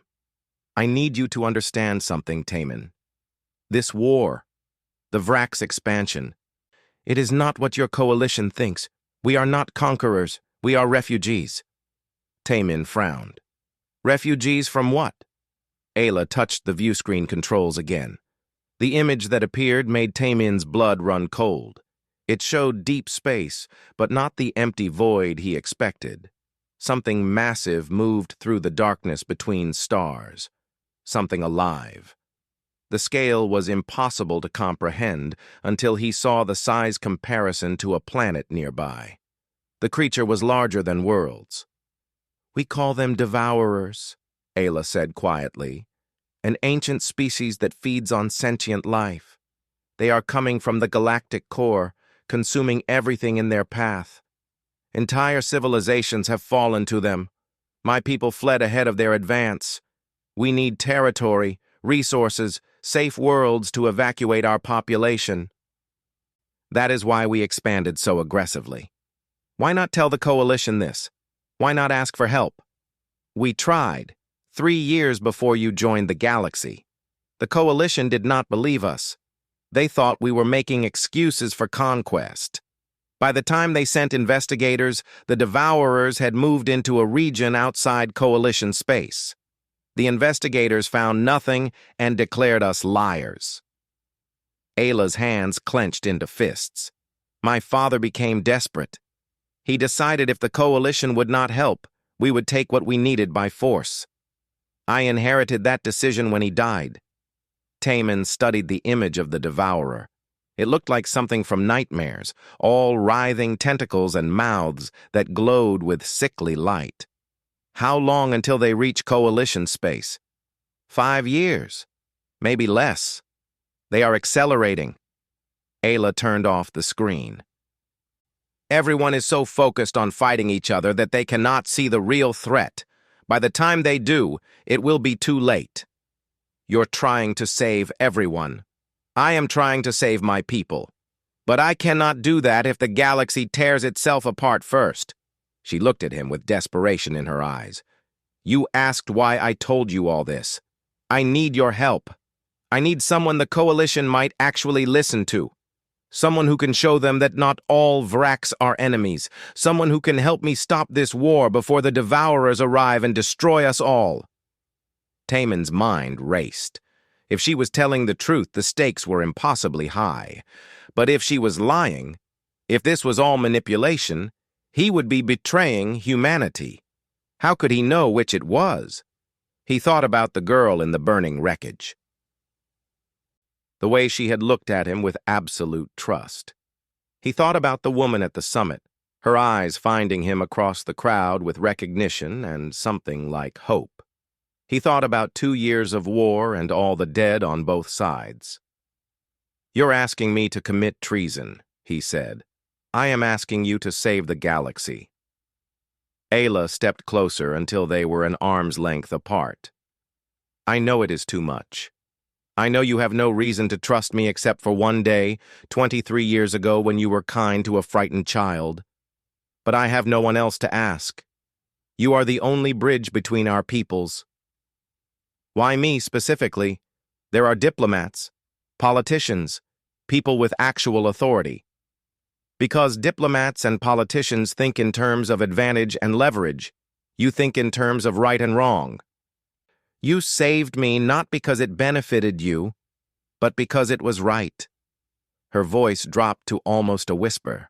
"I need you to understand something, Taman. This war, the Vrax expansion, it is not what your coalition thinks. We are not conquerors. We are refugees." Taman frowned. "Refugees from what?" Ayla touched the view screen controls again. The image that appeared made Tamin's blood run cold. It showed deep space, but not the empty void he expected. Something massive moved through the darkness between stars. Something alive. The scale was impossible to comprehend until he saw the size comparison to a planet nearby. The creature was larger than worlds. "We call them devourers," Ayla said quietly. "An ancient species that feeds on sentient life. They are coming from the galactic core, consuming everything in their path. Entire civilizations have fallen to them. My people fled ahead of their advance. We need territory, resources, safe worlds to evacuate our population. That is why we expanded so aggressively. Why not tell the Coalition this? Why not ask for help? We tried, 3 years before you joined the galaxy. The Coalition did not believe us. They thought we were making excuses for conquest. By the time they sent investigators, the Devourers had moved into a region outside Coalition space. The investigators found nothing and declared us liars." Ayla's hands clenched into fists. "My father became desperate. He decided if the Coalition would not help, we would take what we needed by force. I inherited that decision when he died." Tamin studied the image of the Devourer. It looked like something from nightmares, all writhing tentacles and mouths that glowed with sickly light. How long until they reach Coalition space? 5 years. Maybe less. They are accelerating. Ayla turned off the screen. "Everyone is so focused on fighting each other that they cannot see the real threat. By the time they do, it will be too late. You're trying to save everyone. I am trying to save my people. But I cannot do that if the galaxy tears itself apart first." She looked at him with desperation in her eyes. "You asked why I told you all this. I need your help. I need someone the Coalition might actually listen to. Someone who can show them that not all Vraks are enemies. Someone who can help me stop this war before the Devourers arrive and destroy us all." Tamin's mind raced. If she was telling the truth, the stakes were impossibly high. But if she was lying, if this was all manipulation, he would be betraying humanity. How could he know which it was? He thought about the girl in the burning wreckage. The way she had looked at him with absolute trust. He thought about the woman at the summit, her eyes finding him across the crowd with recognition and something like hope. He thought about 2 years of war and all the dead on both sides. "You're asking me to commit treason," he said. "I am asking you to save the galaxy." Ayla stepped closer until they were an arm's length apart. "I know it is too much. I know you have no reason to trust me except for one day, 23 years ago when you were kind to a frightened child. But I have no one else to ask. You are the only bridge between our peoples." "Why me specifically? There are diplomats, politicians, people with actual authority." "Because diplomats and politicians think in terms of advantage and leverage. You think in terms of right and wrong. You saved me not because it benefited you, but because it was right." Her voice dropped to almost a whisper.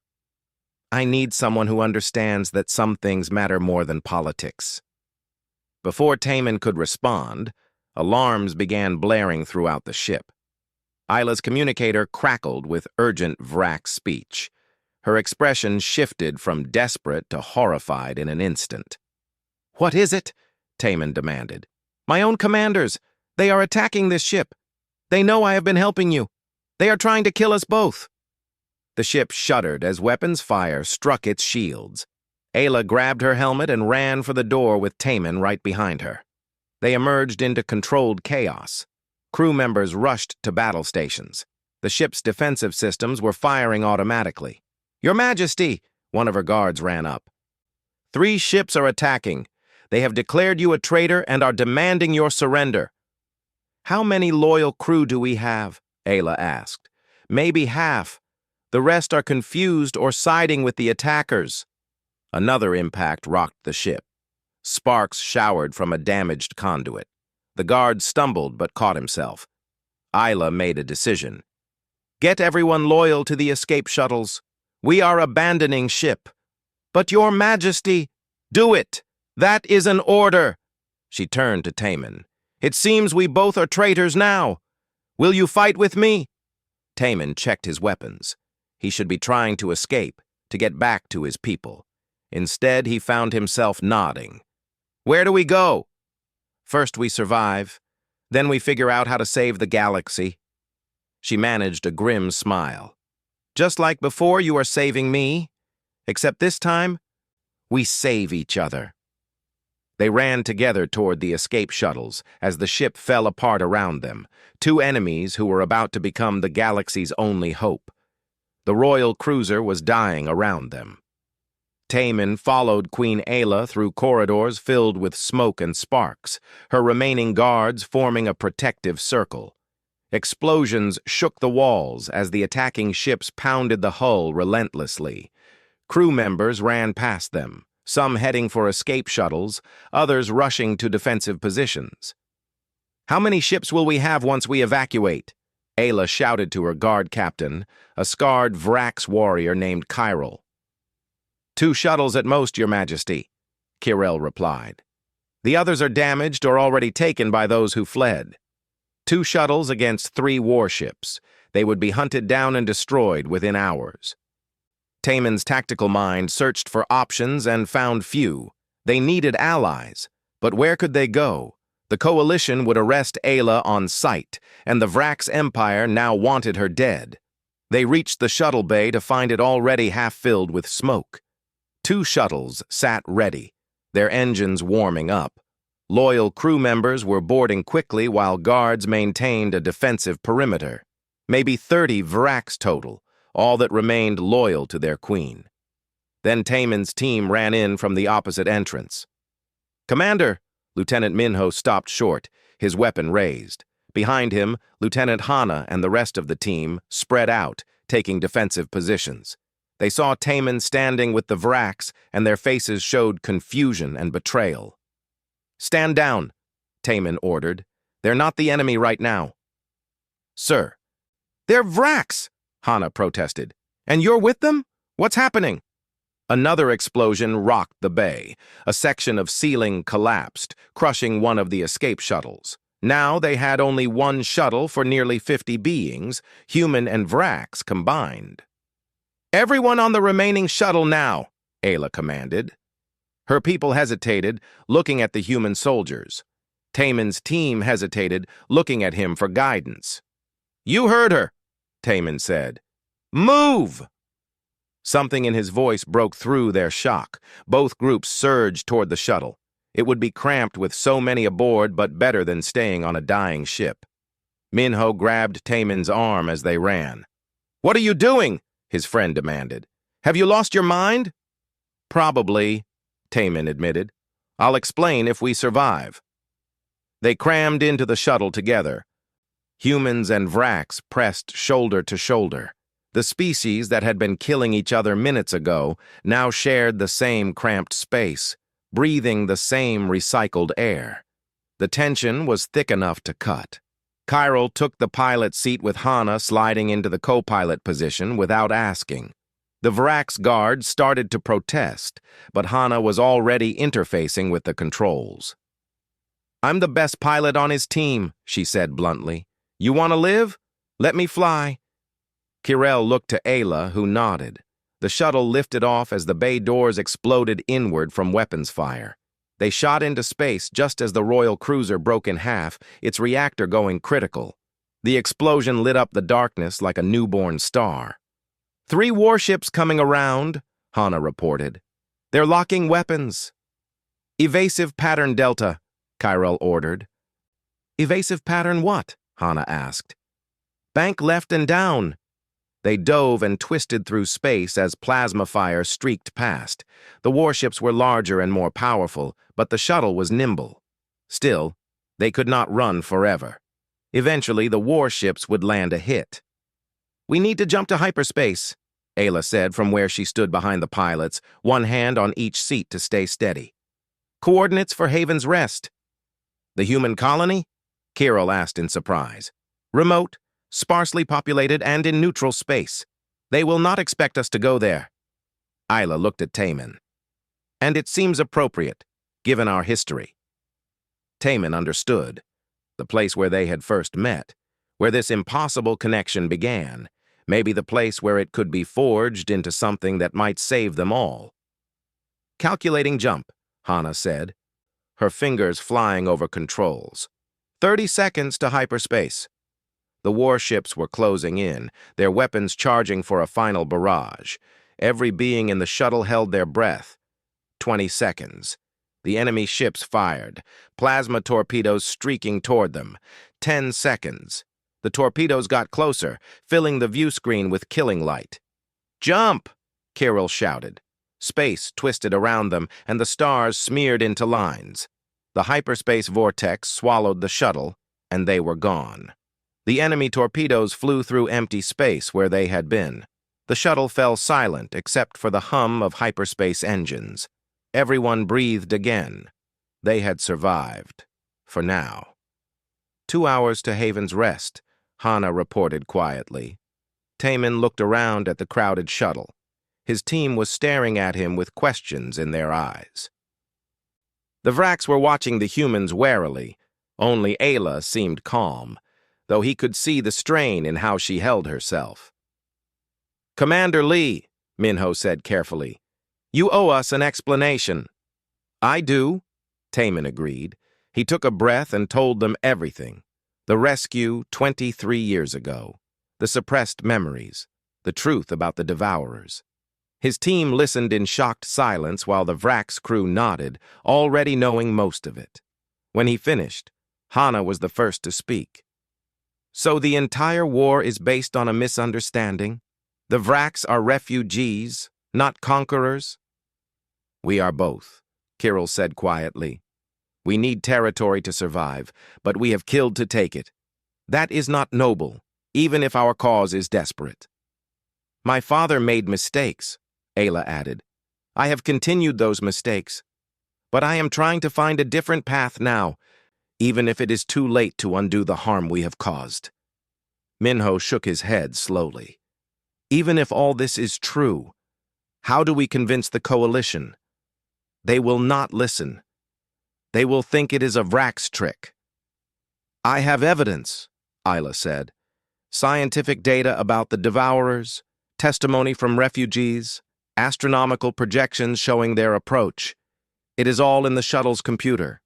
"I need someone who understands that some things matter more than politics." Before Tamin could respond, alarms began blaring throughout the ship. Ayla's communicator crackled with urgent Vrak speech. Her expression shifted from desperate to horrified in an instant. "What is it?" Tamin demanded. "My own commanders! They are attacking this ship! They know I have been helping you! They are trying to kill us both!" The ship shuddered as weapons fire struck its shields. Ayla grabbed her helmet and ran for the door with Tamin right behind her. They emerged into controlled chaos. Crew members rushed to battle stations. The ship's defensive systems were firing automatically. "Your Majesty!" One of her guards ran up. 3 ships are attacking. They have declared you a traitor and are demanding your surrender." "How many loyal crew do we have?" Ayla asked. "Maybe half. The rest are confused or siding with the attackers." Another impact rocked the ship. Sparks showered from a damaged conduit. The guard stumbled but caught himself. Isla made a decision. "Get everyone loyal to the escape shuttles. We are abandoning ship." "But your majesty—" "Do it! That is an order!" She turned to Taman. "It seems we both are traitors now. Will you fight with me?" Taman checked his weapons. He should be trying to escape, to get back to his people. Instead, he found himself nodding. "Where do we go?" "First we survive. Then we figure out how to save the galaxy." She managed a grim smile. "Just like before, you are saving me. Except this time, we save each other." They ran together toward the escape shuttles as the ship fell apart around them, two enemies who were about to become the galaxy's only hope. The royal cruiser was dying around them. Taman followed Queen Ayla through corridors filled with smoke and sparks, her remaining guards forming a protective circle. Explosions shook the walls as the attacking ships pounded the hull relentlessly. Crew members ran past them, some heading for escape shuttles, others rushing to defensive positions. "How many ships will we have once we evacuate?" Ayla shouted to her guard captain, a scarred Vrax warrior named Chiral. "2 shuttles at most, Your Majesty," Kirel replied. "The others are damaged or already taken by those who fled. 2 shuttles against 3 warships. They would be hunted down and destroyed within hours." Taman's tactical mind searched for options and found few. They needed allies, but where could they go? The coalition would arrest Ayla on sight, and the Vrax Empire now wanted her dead. They reached the shuttle bay to find it already half filled with smoke. 2 shuttles sat ready, their engines warming up. Loyal crew members were boarding quickly while guards maintained a defensive perimeter. Maybe 30 Vrax total, all that remained loyal to their queen. Then Taman's team ran in from the opposite entrance. "Commander!" Lieutenant Minho stopped short, his weapon raised. Behind him, Lieutenant Hana and the rest of the team spread out, taking defensive positions. They saw Taman standing with the Vrax, and their faces showed confusion and betrayal. "Stand down," Taman ordered. "They're not the enemy right now." "Sir." "They're Vrax!" Hana protested. "And you're with them? What's happening?" Another explosion rocked the bay. A section of ceiling collapsed, crushing one of the escape shuttles. Now they had only 1 shuttle for nearly 50 beings, human and Vrax combined. "Everyone on the remaining shuttle now," Ayla commanded. Her people hesitated, looking at the human soldiers. Taman's team hesitated, looking at him for guidance. "You heard her," Taman said. "Move!" Something in his voice broke through their shock. Both groups surged toward the shuttle. It would be cramped with so many aboard, but better than staying on a dying ship. Minho grabbed Taman's arm as they ran. "What are you doing?" his friend demanded. "Have you lost your mind?" "Probably," Taman admitted. "I'll explain if we survive." They crammed into the shuttle together. Humans and Vrax pressed shoulder to shoulder. The species that had been killing each other minutes ago now shared the same cramped space, breathing the same recycled air. The tension was thick enough to cut. Chiral took the pilot seat with Hana sliding into the co-pilot position without asking. The Vrax guard started to protest, but Hana was already interfacing with the controls. "I'm the best pilot on his team," she said bluntly. "You want to live? Let me fly." Kirel looked to Ayla, who nodded. The shuttle lifted off as the bay doors exploded inward from weapons fire. They shot into space just as the royal cruiser broke in half, its reactor going critical. The explosion lit up the darkness like a newborn star. "3 warships coming around," Hana reported. "They're locking weapons." "Evasive pattern Delta," Chiral ordered. "Evasive pattern what?" Hana asked. "Bank left and down." They dove and twisted through space as plasma fire streaked past. The warships were larger and more powerful, but the shuttle was nimble. Still, they could not run forever. Eventually, the warships would land a hit. "We need to jump to hyperspace," Ayla said from where she stood behind the pilots, one hand on each seat to stay steady. "Coordinates for Haven's Rest." The human colony? Kirill asked in surprise. Remote, sparsely populated, and in neutral space. They will not expect us to go there. Isla looked at Taman. And it seems appropriate, given our history. Taman understood. The place where they had first met, where this impossible connection began, maybe the place where it could be forged into something that might save them all. Calculating jump, Hana said, her fingers flying over controls. 30 seconds to hyperspace. The warships were closing in, their weapons charging for a final barrage. Every being in the shuttle held their breath. 20 seconds. The enemy ships fired, plasma torpedoes streaking toward them. 10 seconds. The torpedoes got closer, filling the view screen with killing light. Jump! Kirill shouted. Space twisted around them, and the stars smeared into lines. The hyperspace vortex swallowed the shuttle, and they were gone. The enemy torpedoes flew through empty space where they had been. The shuttle fell silent except for the hum of hyperspace engines. Everyone breathed again. They had survived. For now. 2 hours to Haven's Rest, Hana reported quietly. Taman looked around at the crowded shuttle. His team was staring at him with questions in their eyes. The Vraks were watching the humans warily. Only Ayla seemed calm, though he could see the strain in how she held herself. Commander Lee, Minho said carefully, you owe us an explanation. I do, Taman agreed. He took a breath and told them everything. The rescue 23 years ago, the suppressed memories, the truth about the Devourers. His team listened in shocked silence while the Vraks crew nodded, already knowing most of it. When he finished, Hana was the first to speak. So the entire war is based on a misunderstanding? The Vraks are refugees, not conquerors? We are both, Kirill said quietly. We need territory to survive, but we have killed to take it. That is not noble, even if our cause is desperate. My father made mistakes, Ayla added. I have continued those mistakes. But I am trying to find a different path now, even if it is too late to undo the harm we have caused. Minho shook his head slowly. Even if all this is true, how do we convince the coalition? They will not listen. They will think it is a Vraks trick. I have evidence, Ayla said. Scientific data about the Devourers, testimony from refugees, astronomical projections showing their approach. It is all in the shuttle's computer.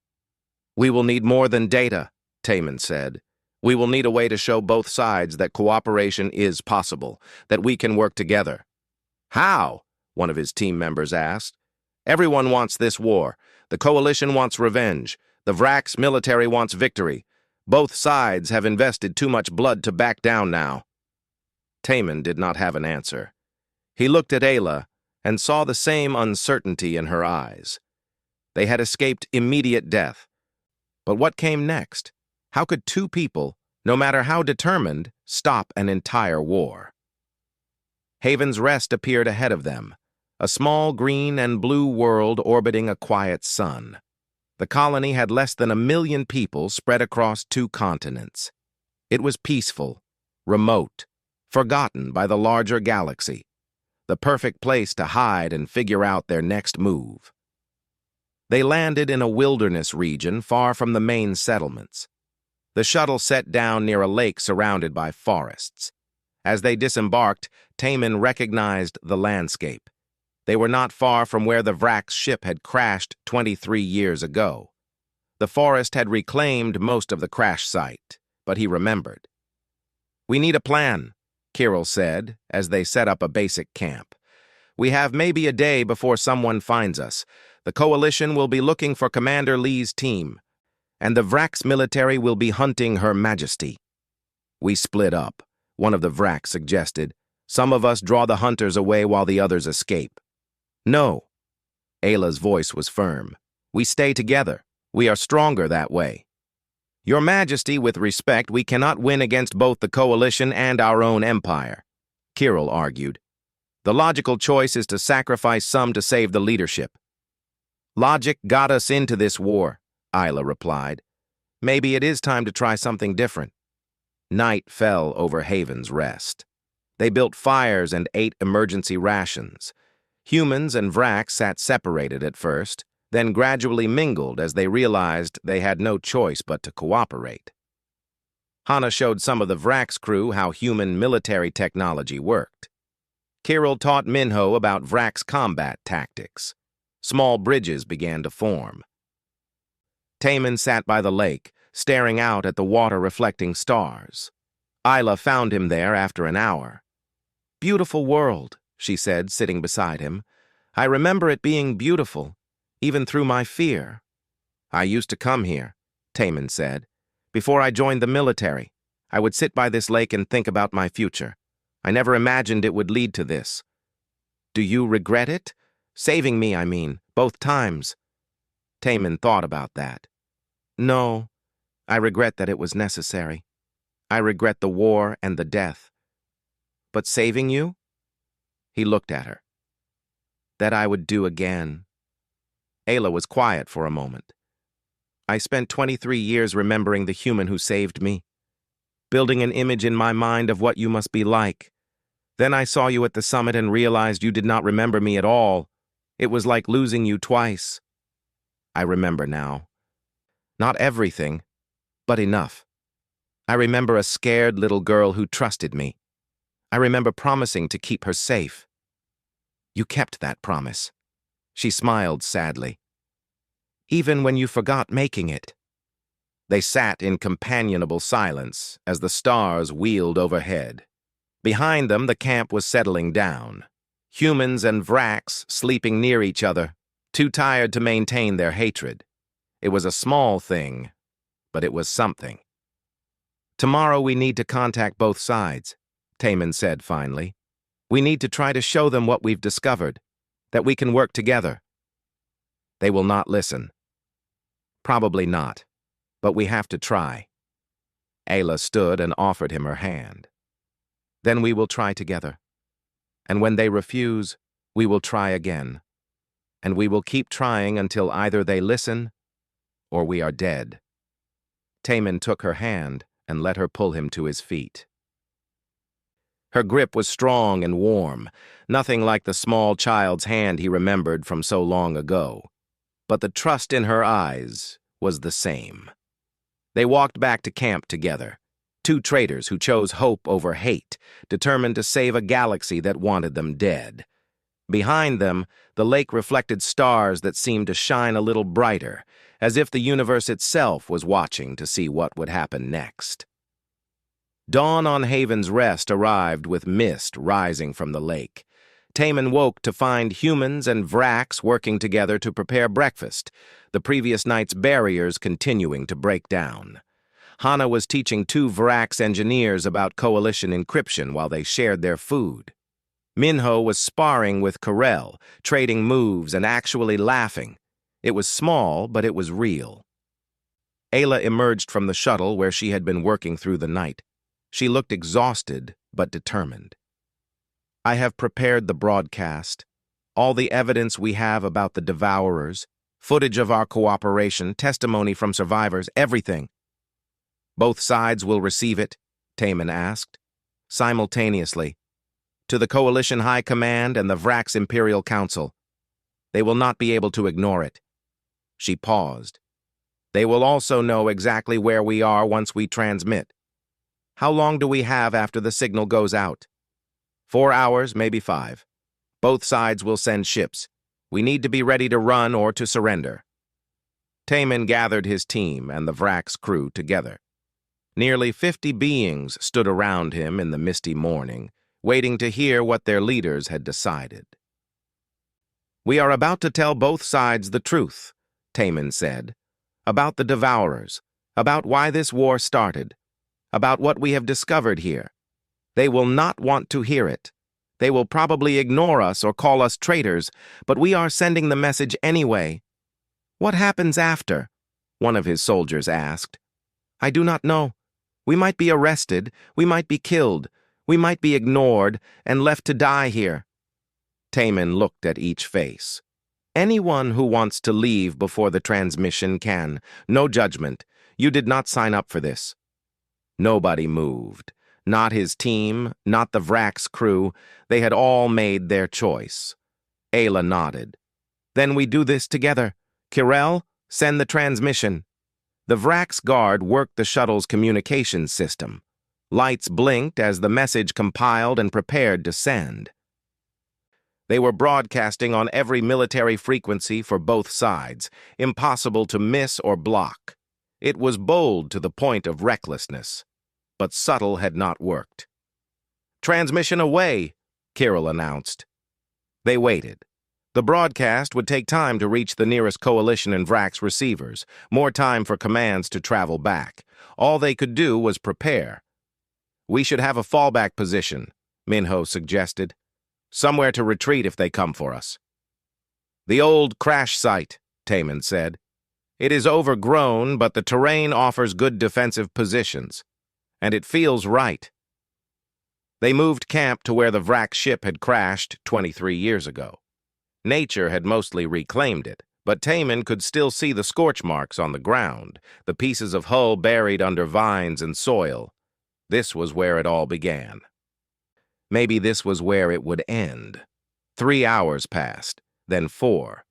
We will need more than data, Taman said. We will need a way to show both sides that cooperation is possible, that we can work together. How? One of his team members asked. Everyone wants this war. The coalition wants revenge. The Vraks military wants victory. Both sides have invested too much blood to back down now. Taman did not have an answer. He looked at Ayla and saw the same uncertainty in her eyes. They had escaped immediate death. But what came next? How could two people, no matter how determined, stop an entire war? Haven's Rest appeared ahead of them, a small green and blue world orbiting a quiet sun. The colony had less than 1 million people spread across 2 continents. It was peaceful, remote, forgotten by the larger galaxy, the perfect place to hide and figure out their next move. They landed in a wilderness region far from the main settlements. The shuttle set down near a lake surrounded by forests. As they disembarked, Taman recognized the landscape. They were not far from where the Vraks ship had crashed 23 years ago. The forest had reclaimed most of the crash site, but he remembered. We need a plan, Kirill said, as they set up a basic camp. We have maybe a day before someone finds us. The coalition will be looking for Commander Lee's team, and the Vraks military will be hunting Her Majesty. We split up, one of the Vraks suggested. Some of us draw the hunters away while the others escape. No. Ayla's voice was firm. We stay together. We are stronger that way. Your Majesty, with respect, we cannot win against both the coalition and our own empire, Kirill argued. The logical choice is to sacrifice some to save the leadership. Logic got us into this war, Ayla replied. Maybe it is time to try something different. Night fell over Haven's Rest. They built fires and ate emergency rations. Humans and Vracs sat separated at first, then gradually mingled as they realized they had no choice but to cooperate. Hana showed some of the Vracs crew how human military technology worked. Kirill taught Minho about Vracs' combat tactics. Small bridges began to form. Taman sat by the lake, staring out at the water-reflecting stars. Isla found him there after an hour. "Beautiful world," she said, sitting beside him. "I remember it being beautiful, even through my fear." "I used to come here," Taman said. "Before I joined the military, I would sit by this lake and think about my future. I never imagined it would lead to this." "Do you regret it? Saving me, I mean, both times." Taman thought about that. "No, I regret that it was necessary. I regret the war and the death. But saving you?" He looked at her. "That I would do again." Ayla was quiet for a moment. "I spent 23 years remembering the human who saved me, building an image in my mind of what you must be like. Then I saw you at the summit and realized you did not remember me at all. It was like losing you twice." "I remember now. Not everything, but enough. I remember a scared little girl who trusted me. I remember promising to keep her safe. You kept that promise." She smiled sadly. "Even when you forgot making it." They sat in companionable silence as the stars wheeled overhead. Behind them, the camp was settling down. Humans and Vracs sleeping near each other, too tired to maintain their hatred. It was a small thing, but it was something. "Tomorrow we need to contact both sides," Taman said finally. "We need to try to show them what we've discovered, that we can work together." "They will not listen." "Probably not, but we have to try." Ayla stood and offered him her hand. "Then we will try together. And when they refuse, we will try again. And we will keep trying until either they listen or we are dead." Taman took her hand and let her pull him to his feet. Her grip was strong and warm, nothing like the small child's hand he remembered from so long ago. But the trust in her eyes was the same. They walked back to camp together, two traitors who chose hope over hate, determined to save a galaxy that wanted them dead. Behind them, the lake reflected stars that seemed to shine a little brighter, as if the universe itself was watching to see what would happen next. Dawn on Haven's Rest arrived with mist rising from the lake. Taman woke to find humans and Vracs working together to prepare breakfast, the previous night's barriers continuing to break down. Hana was teaching two Vracs engineers about coalition encryption while they shared their food. Minho was sparring with Karel, trading moves and actually laughing. It was small, but it was real. Ayla emerged from the shuttle where she had been working through the night. She looked exhausted, but determined. "I have prepared the broadcast, all the evidence we have about the Devourers, footage of our cooperation, testimony from survivors, everything." "Both sides will receive it?" Taman asked. "Simultaneously. To the Coalition High Command and the Vracs Imperial Council. They will not be able to ignore it." She paused. "They will also know exactly where we are once we transmit. How long do we have after the signal goes out?" 4 hours, maybe 5. Both sides will send ships. We need to be ready to run or to surrender." Taman gathered his team and the Vracs crew together. Nearly 50 beings stood around him in the misty morning, waiting to hear what their leaders had decided. "We are about to tell both sides the truth," Taman said, "about the Devourers, about why this war started, about what we have discovered here. They will not want to hear it. They will probably ignore us or call us traitors, but we are sending the message anyway." "What happens after?" one of his soldiers asked. "I do not know. We might be arrested, we might be killed, we might be ignored and left to die here." Taman looked at each face. "Anyone who wants to leave before the transmission can. No judgment. You did not sign up for this." Nobody moved. Not his team, not the Vrax crew. They had all made their choice. Ayla nodded. "Then we do this together. Kirel, send the transmission." The Vrax guard worked the shuttle's communications system. Lights blinked as the message compiled and prepared to send. They were broadcasting on every military frequency for both sides, impossible to miss or block. It was bold to the point of recklessness, but subtle had not worked. "Transmission away," Kirill announced. They waited. The broadcast would take time to reach the nearest Coalition and Vrax receivers, more time for commands to travel back. All they could do was prepare. "We should have a fallback position," Minho suggested. "Somewhere to retreat if they come for us." "The old crash site," Taman said. "It is overgrown, but the terrain offers good defensive positions. And it feels right." They moved camp to where the Vrax ship had crashed 23 years ago. Nature had mostly reclaimed it, but Taman could still see the scorch marks on the ground, the pieces of hull buried under vines and soil. This was where it all began. Maybe this was where it would end. 3 hours passed, then 4.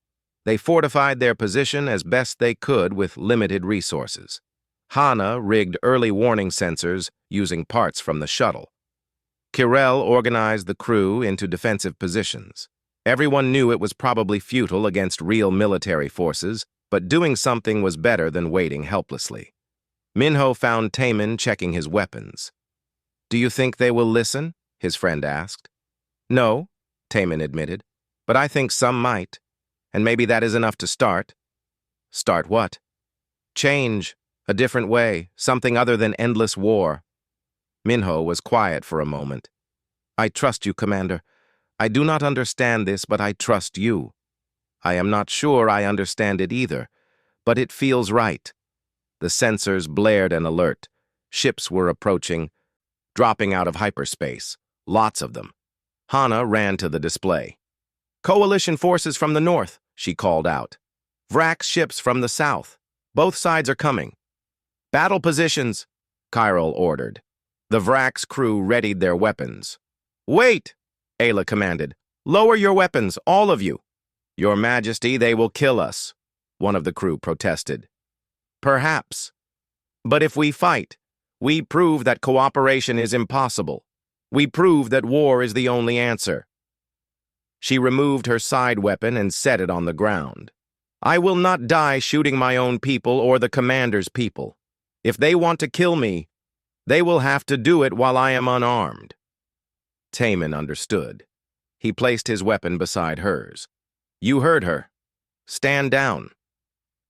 They fortified their position as best they could with limited resources. Hana rigged early warning sensors using parts from the shuttle. Kirel organized the crew into defensive positions. Everyone knew it was probably futile against real military forces, but doing something was better than waiting helplessly. Minho found Taman checking his weapons. "Do you think they will listen?" his friend asked. "No," Taman admitted, "but I think some might. And maybe that is enough to start." "Start what?" "Change. A different way. Something other than endless war." Minho was quiet for a moment. "I trust you, Commander. I do not understand this, but I trust you. I am not sure I understand it either, but it feels right." The sensors blared an alert. Ships were approaching, dropping out of hyperspace. Lots of them. Hana ran to the display. "Coalition forces from the north," she called out. "Vrax ships from the south. Both sides are coming." "Battle positions," Kyril ordered. The Vrax crew readied their weapons. "Wait!" Ayla commanded. "Lower your weapons, all of you." "Your Majesty, they will kill us," one of the crew protested. "Perhaps. But if we fight, we prove that cooperation is impossible. We prove that war is the only answer." She removed her side weapon and set it on the ground. "I will not die shooting my own people or the commander's people. If they want to kill me, they will have to do it while I am unarmed." Taman understood. He placed his weapon beside hers. "You heard her. Stand down."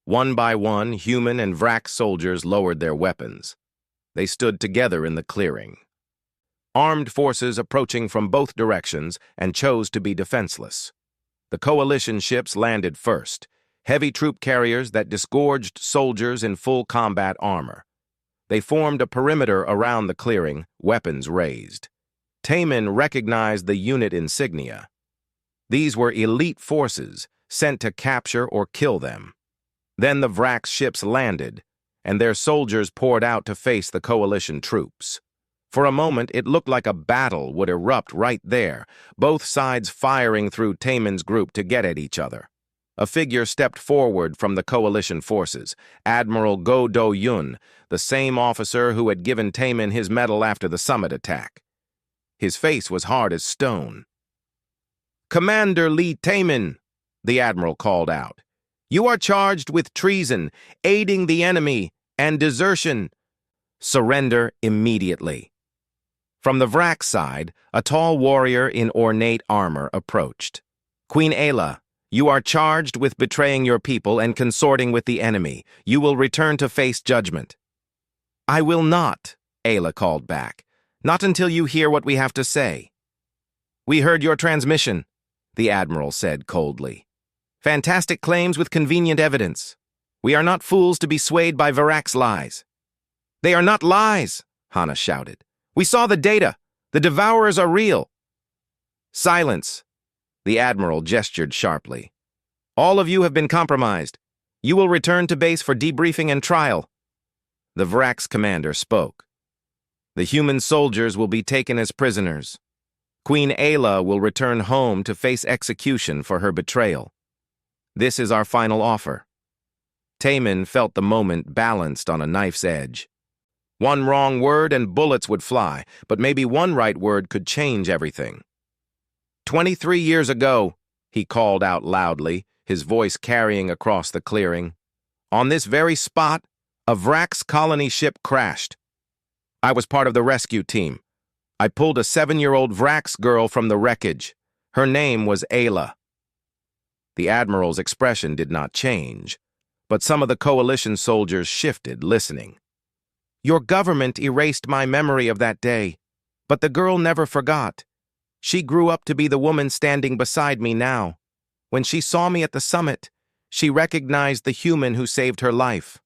One by one, human and Vrax soldiers lowered their weapons. They stood together in the clearing. Armed forces approaching from both directions and chose to be defenseless. The coalition ships landed first, heavy troop carriers that disgorged soldiers in full combat armor. They formed a perimeter around the clearing, weapons raised. Taman recognized the unit insignia. These were elite forces sent to capture or kill them. Then the Vrax ships landed, and their soldiers poured out to face the coalition troops. For a moment, it looked like a battle would erupt right there, both sides firing through Taman's group to get at each other. A figure stepped forward from the coalition forces, Admiral Go Do-yun, the same officer who had given Taman his medal after the summit attack. His face was hard as stone. "Commander Lee Taman," the admiral called out, "you are charged with treason, aiding the enemy, and desertion. Surrender immediately." From the Vrax side, a tall warrior in ornate armor approached. "Queen Ayla, you are charged with betraying your people and consorting with the enemy. You will return to face judgment." "I will not," Ayla called back. "Not until you hear what we have to say." "We heard your transmission," the admiral said coldly. "Fantastic claims with convenient evidence. We are not fools to be swayed by Vrax lies." "They are not lies," Hana shouted. "We saw the data. The devourers are real." "Silence," the admiral gestured sharply. "All of you have been compromised. You will return to base for debriefing and trial." The Vrax commander spoke. The human soldiers will be taken as prisoners. Queen Ayla will return home to face execution for her betrayal. This is our final offer. Taman felt the moment balanced on a knife's edge. One wrong word and bullets would fly, but maybe one right word could change everything. 23 years ago, he called out loudly, his voice carrying across the clearing. On this very spot, a Vrax colony ship crashed. I was part of the rescue team. I pulled a 7-year-old Vrax girl from the wreckage. Her name was Ayla. The Admiral's expression did not change, but some of the Coalition soldiers shifted, listening. Your government erased my memory of that day, but the girl never forgot. She grew up to be the woman standing beside me now. When she saw me at the summit, she recognized the human who saved her life.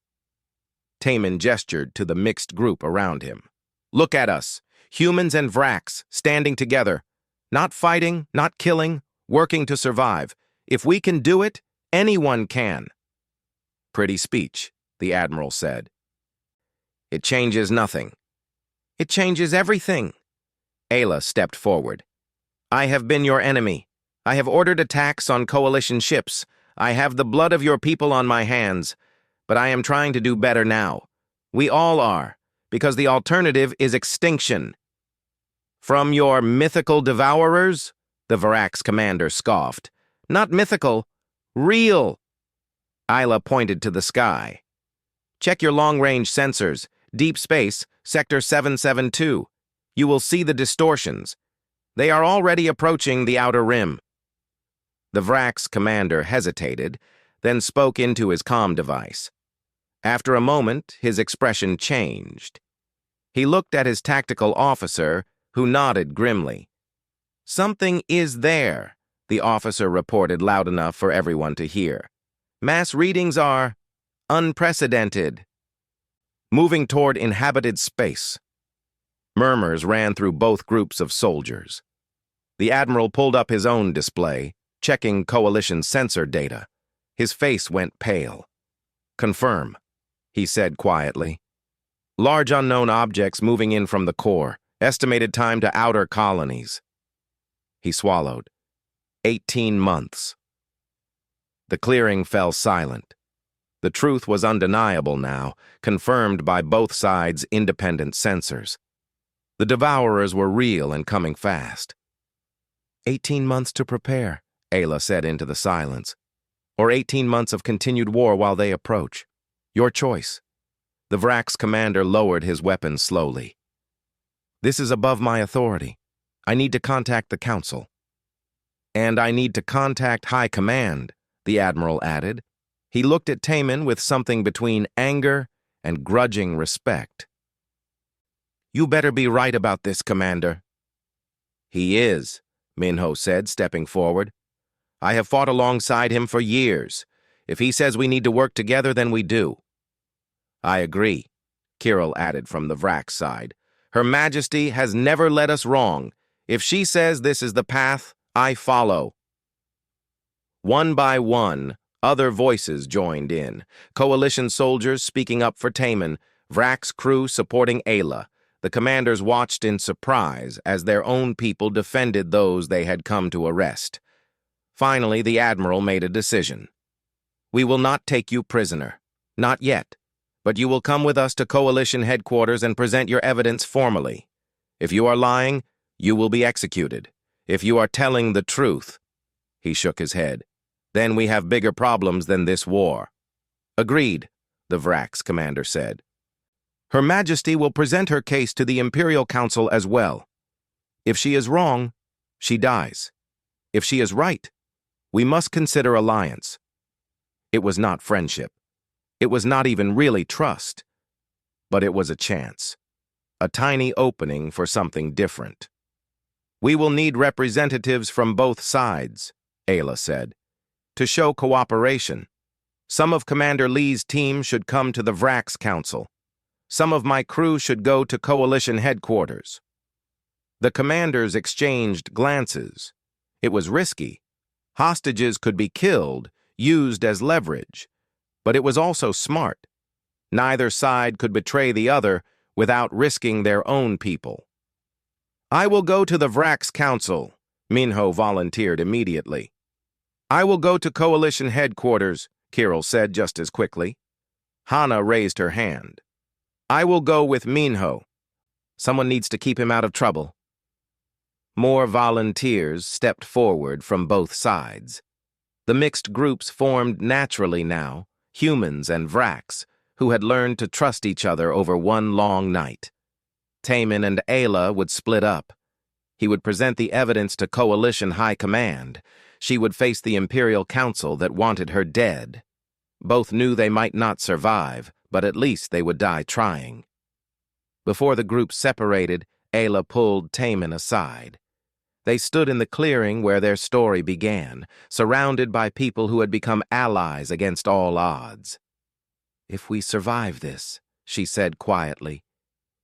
Taman gestured to the mixed group around him. Look at us, humans and Vrax, standing together. Not fighting, not killing, working to survive. If we can do it, anyone can. Pretty speech, the Admiral said. It changes nothing. It changes everything. Ayla stepped forward. I have been your enemy. I have ordered attacks on Coalition ships. I have the blood of your people on my hands. But I am trying to do better now. We all are, because the alternative is extinction. From your mythical devourers? The Vrax commander scoffed. Not mythical, real. Ayla pointed to the sky. Check your long-range sensors. Deep space, Sector 772. You will see the distortions. They are already approaching the outer rim. The Vrax commander hesitated, then spoke into his comm device. After a moment, his expression changed. He looked at his tactical officer, who nodded grimly. Something is there, the officer reported loud enough for everyone to hear. Mass readings are unprecedented. Moving toward inhabited space. Murmurs ran through both groups of soldiers. The Admiral pulled up his own display, checking Coalition sensor data. His face went pale. Confirm, he said quietly. Large unknown objects moving in from the core. Estimated time to outer colonies. He swallowed. 18 months. The clearing fell silent. The truth was undeniable now, confirmed by both sides' independent sensors. The Devourers were real and coming fast. 18 months to prepare, Ayla said into the silence. Or 18 months of continued war while they approach. Your choice. The Vrax commander lowered his weapon slowly. This is above my authority. I need to contact the Council. And I need to contact High Command, the Admiral added. He looked at Taman with something between anger and grudging respect. You better be right about this, Commander. He is, Minho said, stepping forward. I have fought alongside him for years. If he says we need to work together, then we do. I agree, Kirill added from the Vrax side. Her Majesty has never led us wrong. If she says this is the path, I follow. One by one, other voices joined in. Coalition soldiers speaking up for Taman, Vrax crew supporting Ayla. The commanders watched in surprise as their own people defended those they had come to arrest. Finally, the Admiral made a decision. We will not take you prisoner. Not yet. But you will come with us to Coalition headquarters and present your evidence formally. If you are lying, you will be executed. If you are telling the truth, he shook his head, then we have bigger problems than this war. Agreed, the Vrax commander said. Her Majesty will present her case to the Imperial Council as well. If she is wrong, she dies. If she is right, we must consider alliance. It was not friendship. It was not even really trust. But it was a chance. A tiny opening for something different. We will need representatives from both sides, Ayla said, to show cooperation. Some of Commander Lee's team should come to the Vrax Council. Some of my crew should go to Coalition headquarters. The commanders exchanged glances. It was risky. Hostages could be killed, used as leverage. But it was also smart. Neither side could betray the other without risking their own people. "I will go to the Vrax Council," Minho volunteered immediately. "I will go to Coalition headquarters," Kirill said just as quickly. Hana raised her hand. "I will go with Minho. Someone needs to keep him out of trouble." More volunteers stepped forward from both sides. The mixed groups formed naturally now, humans and Vrax, who had learned to trust each other over one long night. Taman and Ayla would split up. He would present the evidence to Coalition High Command. She would face the Imperial Council that wanted her dead. Both knew they might not survive, but at least they would die trying. Before the groups separated, Ayla pulled Taman aside. They stood in the clearing where their story began, surrounded by people who had become allies against all odds. "If we survive this," she said quietly,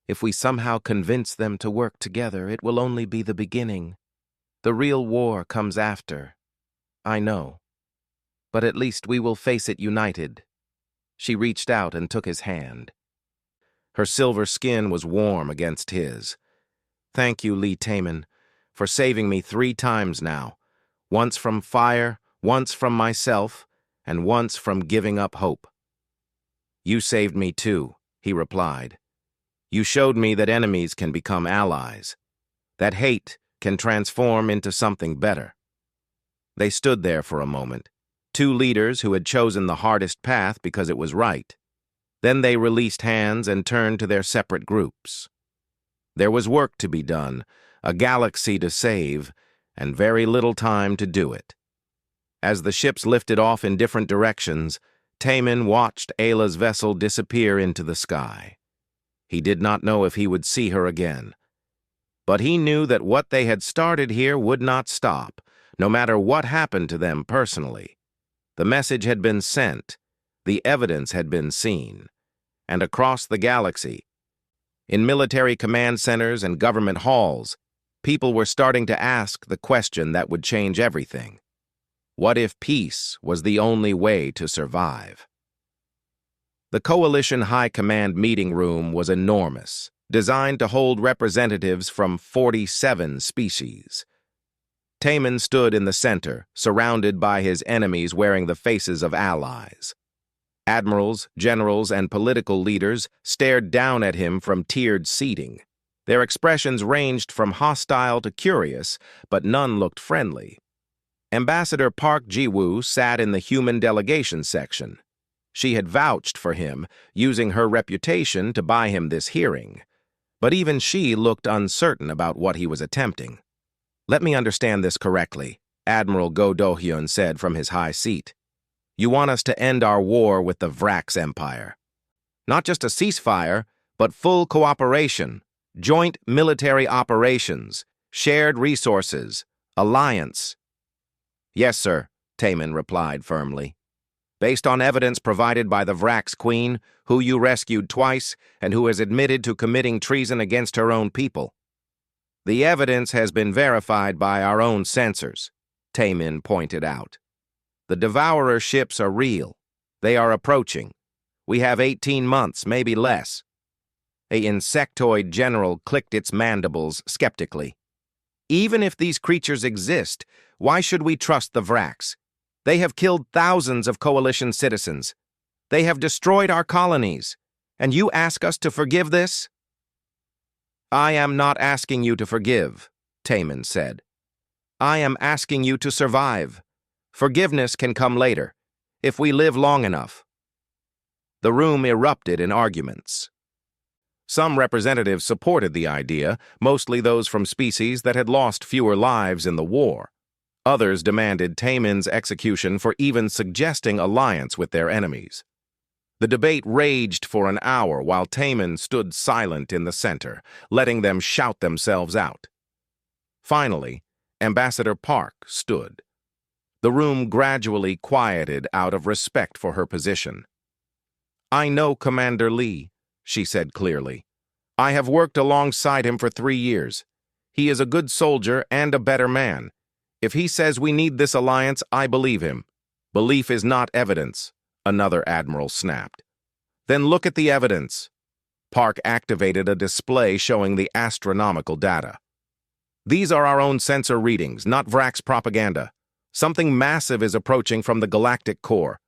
"if we somehow convince them to work together, it will only be the beginning. The real war comes after. I know. But at least we will face it united." She reached out and took his hand. Her silver skin was warm against his. "Thank you, Lee Taman, for saving me 3 times now. Once from fire, once from myself, and once from giving up hope." "You saved me too," he replied. "You showed me that enemies can become allies, that hate can transform into something better." They stood there for a moment, 2 leaders who had chosen the hardest path because it was right. Then they released hands and turned to their separate groups. There was work to be done, a galaxy to save, and very little time to do it. As the ships lifted off in different directions, Taman watched Ayla's vessel disappear into the sky. He did not know if he would see her again. But he knew that what they had started here would not stop, no matter what happened to them personally. The message had been sent, the evidence had been seen, and across the galaxy, in military command centers and government halls, people were starting to ask the question that would change everything. What if peace was the only way to survive? The Coalition High Command meeting room was enormous, designed to hold representatives from 47 species. Taman stood in the center, surrounded by his enemies wearing the faces of allies. Admirals, generals, and political leaders stared down at him from tiered seating. Their expressions ranged from hostile to curious, but none looked friendly. Ambassador Park Ji-woo sat in the human delegation section. She had vouched for him, using her reputation to buy him this hearing. But even she looked uncertain about what he was attempting. "Let me understand this correctly," Admiral Go Do-hyun said from his high seat. "You want us to end our war with the Vrax Empire. Not just a ceasefire, but full cooperation, joint military operations, shared resources, alliance." "Yes, sir," Taman replied firmly. "Based on evidence provided by the Vrax Queen, who you rescued twice and who has admitted to committing treason against her own people. The evidence has been verified by our own sensors," Taman pointed out. "The Devourer ships are real. They are approaching. We have 18 months, maybe less." A insectoid general clicked its mandibles skeptically. "Even if these creatures exist, why should we trust the Vrax? They have killed thousands of Coalition citizens. They have destroyed our colonies. And you ask us to forgive this?" "I am not asking you to forgive," Taman said. "I am asking you to survive. Forgiveness can come later, if we live long enough." The room erupted in arguments. Some representatives supported the idea, mostly those from species that had lost fewer lives in the war. Others demanded Taman's execution for even suggesting alliance with their enemies. The debate raged for an hour while Taman stood silent in the center, letting them shout themselves out. Finally, Ambassador Park stood. The room gradually quieted out of respect for her position. "I know Commander Lee," she said clearly. "I have worked alongside him for 3 years. He is a good soldier and a better man. If he says we need this alliance, I believe him. Belief is not evidence," another admiral snapped. Then look at the evidence. Park activated a display showing the astronomical data. These are our own sensor readings, not Vrak's propaganda. Something massive is approaching from the galactic core.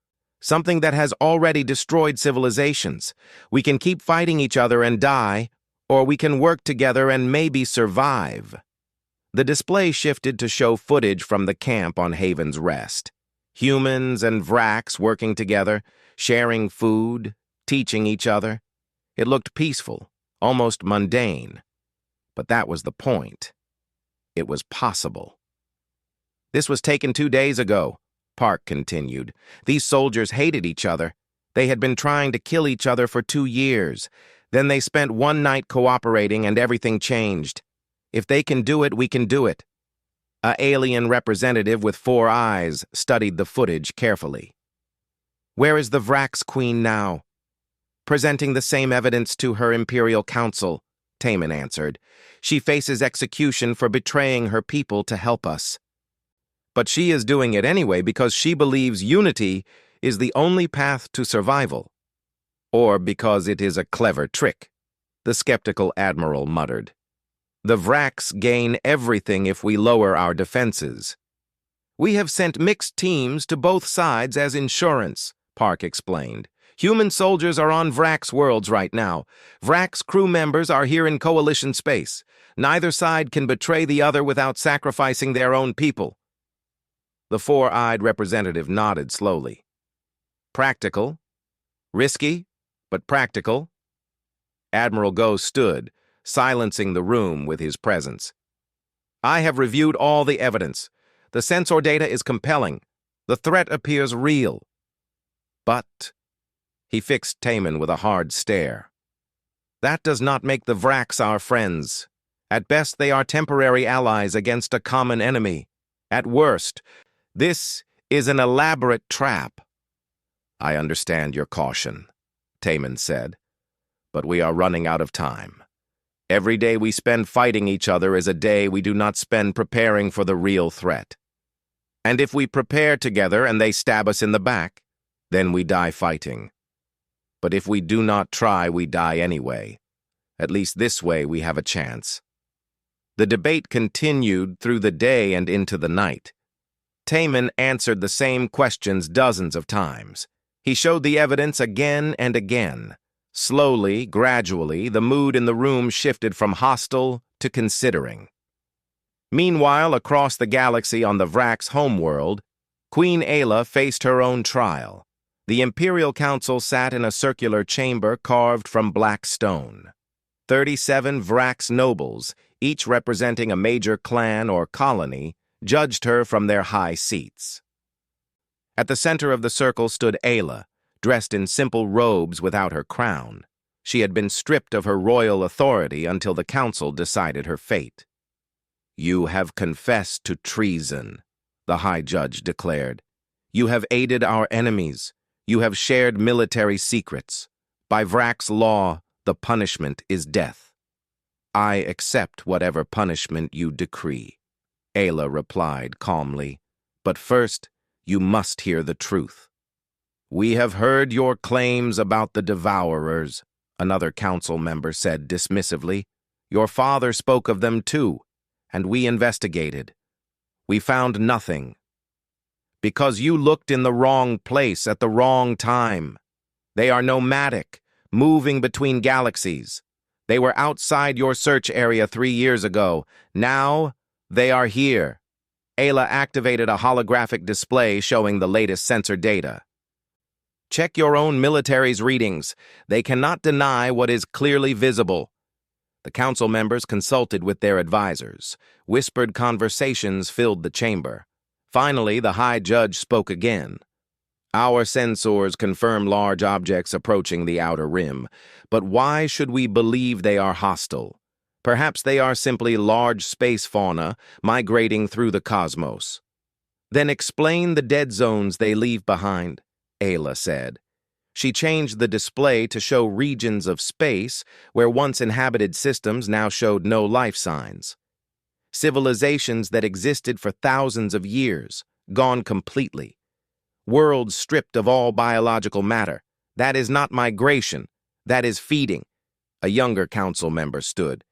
Something that has already destroyed civilizations. We can keep fighting each other and die, or we can work together and maybe survive. The display shifted to show footage from the camp on Haven's Rest. Humans and Vraks working together, sharing food, teaching each other. It looked peaceful, almost mundane. But that was the point. It was possible. This was taken 2 days ago, Park continued. These soldiers hated each other. They had been trying to kill each other for 2 years. Then they spent one night cooperating and everything changed. If they can do it, we can do it. An alien representative with 4 eyes studied the footage carefully. Where is the Vrak's queen now? Presenting the same evidence to her Imperial Council, Taman answered. She faces execution for betraying her people to help us. But she is doing it anyway because she believes unity is the only path to survival. Or because it is a clever trick, the skeptical admiral muttered. The Vraks gain everything if we lower our defenses. We have sent mixed teams to both sides as insurance, Park explained. Human soldiers are on Vrak's worlds right now. Vrak's crew members are here in coalition space. Neither side can betray the other without sacrificing their own people. The 4-eyed representative nodded slowly. Practical. Risky, but practical. Admiral Go stood, silencing the room with his presence. I have reviewed all the evidence. The sensor data is compelling. The threat appears real. But... He fixed Taman with a hard stare. That does not make the Vraks our friends. At best, they are temporary allies against a common enemy. At worst, this is an elaborate trap. I understand your caution, Taman said, but we are running out of time. Every day we spend fighting each other is a day we do not spend preparing for the real threat. And if we prepare together and they stab us in the back, then we die fighting. But if we do not try, we die anyway. At least this way we have a chance. The debate continued through the day and into the night. Taman answered the same questions dozens of times. He showed the evidence again and again. Slowly, gradually, the mood in the room shifted from hostile to considering. Meanwhile, across the galaxy on the Vrak's homeworld, Queen Ayla faced her own trial. The Imperial Council sat in a circular chamber carved from black stone. 37 Vrak's nobles, each representing a major clan or colony, judged her from their high seats. At the center of the circle stood Ayla, dressed in simple robes without her crown. She had been stripped of her royal authority until the council decided her fate. You have confessed to treason, the High Judge declared. You have aided our enemies. You have shared military secrets. By Vrak's law, the punishment is death. I accept whatever punishment you decree, Ayla replied calmly. But first, you must hear the truth. We have heard your claims about the Devourers, another council member said dismissively. Your father spoke of them too, and we investigated. We found nothing. Because you looked in the wrong place at the wrong time. They are nomadic, moving between galaxies. They were outside your search area 3 years ago. Now, they are here. Ayla activated a holographic display showing the latest sensor data. Check your own military's readings. They cannot deny what is clearly visible. The council members consulted with their advisors. Whispered conversations filled the chamber. Finally, the High Judge spoke again. Our sensors confirm large objects approaching the outer rim, but why should we believe they are hostile? Perhaps they are simply large space fauna migrating through the cosmos. Then explain the dead zones they leave behind, Ayla said. She changed the display to show regions of space where once inhabited systems now showed no life signs. Civilizations that existed for thousands of years, gone completely. Worlds stripped of all biological matter, That is not migration. That is feeding. A younger council member stood.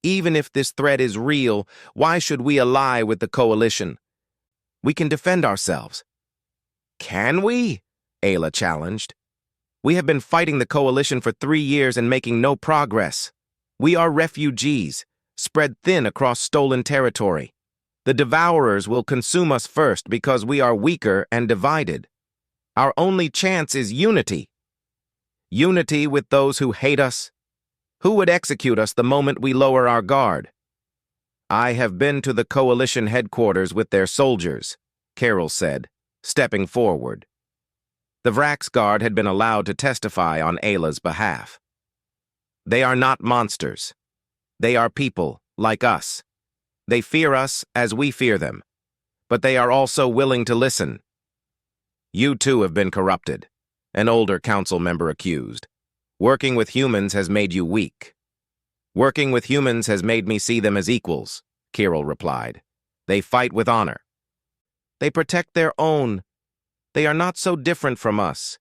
Even if this threat is real, why should we ally with the coalition? We can defend ourselves. Can we? Ayla challenged. We have been fighting the coalition for 3 years and making no progress. We are refugees, spread thin across stolen territory. The devourers will consume us first because we are weaker and divided. Our only chance is unity. Unity with those who hate us. Who would execute us the moment we lower our guard? I have been to the coalition headquarters with their soldiers, Carol said, stepping forward. The Vrax guard had been allowed to testify on Ayla's behalf. They are not monsters. They are people, like us. They fear us as we fear them, but they are also willing to listen. You too have been corrupted, an older council member accused. Working with humans has made you weak. Working with humans has made me see them as equals, Carol replied. They fight with honor. They protect their own. They are not so different from us.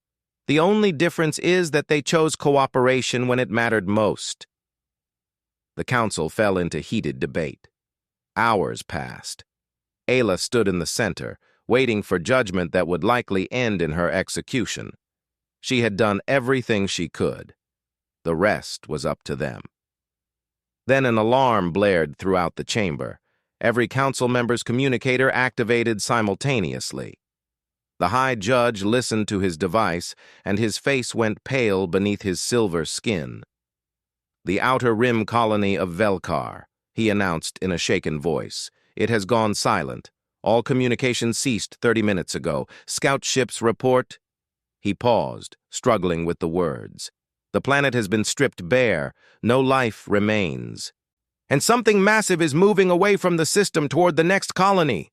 The only difference is that they chose cooperation when it mattered most. The council fell into heated debate. Hours passed. Ayla stood in the center, waiting for judgment that would likely end in her execution. She had done everything she could. The rest was up to them. Then an alarm blared throughout the chamber. Every council member's communicator activated simultaneously. The High Judge listened to his device, and his face went pale beneath his silver skin. The Outer Rim colony of Velkar, he announced in a shaken voice. It has gone silent. All communication ceased 30 minutes ago. Scout ships report. He paused, struggling with the words. The planet has been stripped bare. No life remains. And something massive is moving away from the system toward the next colony.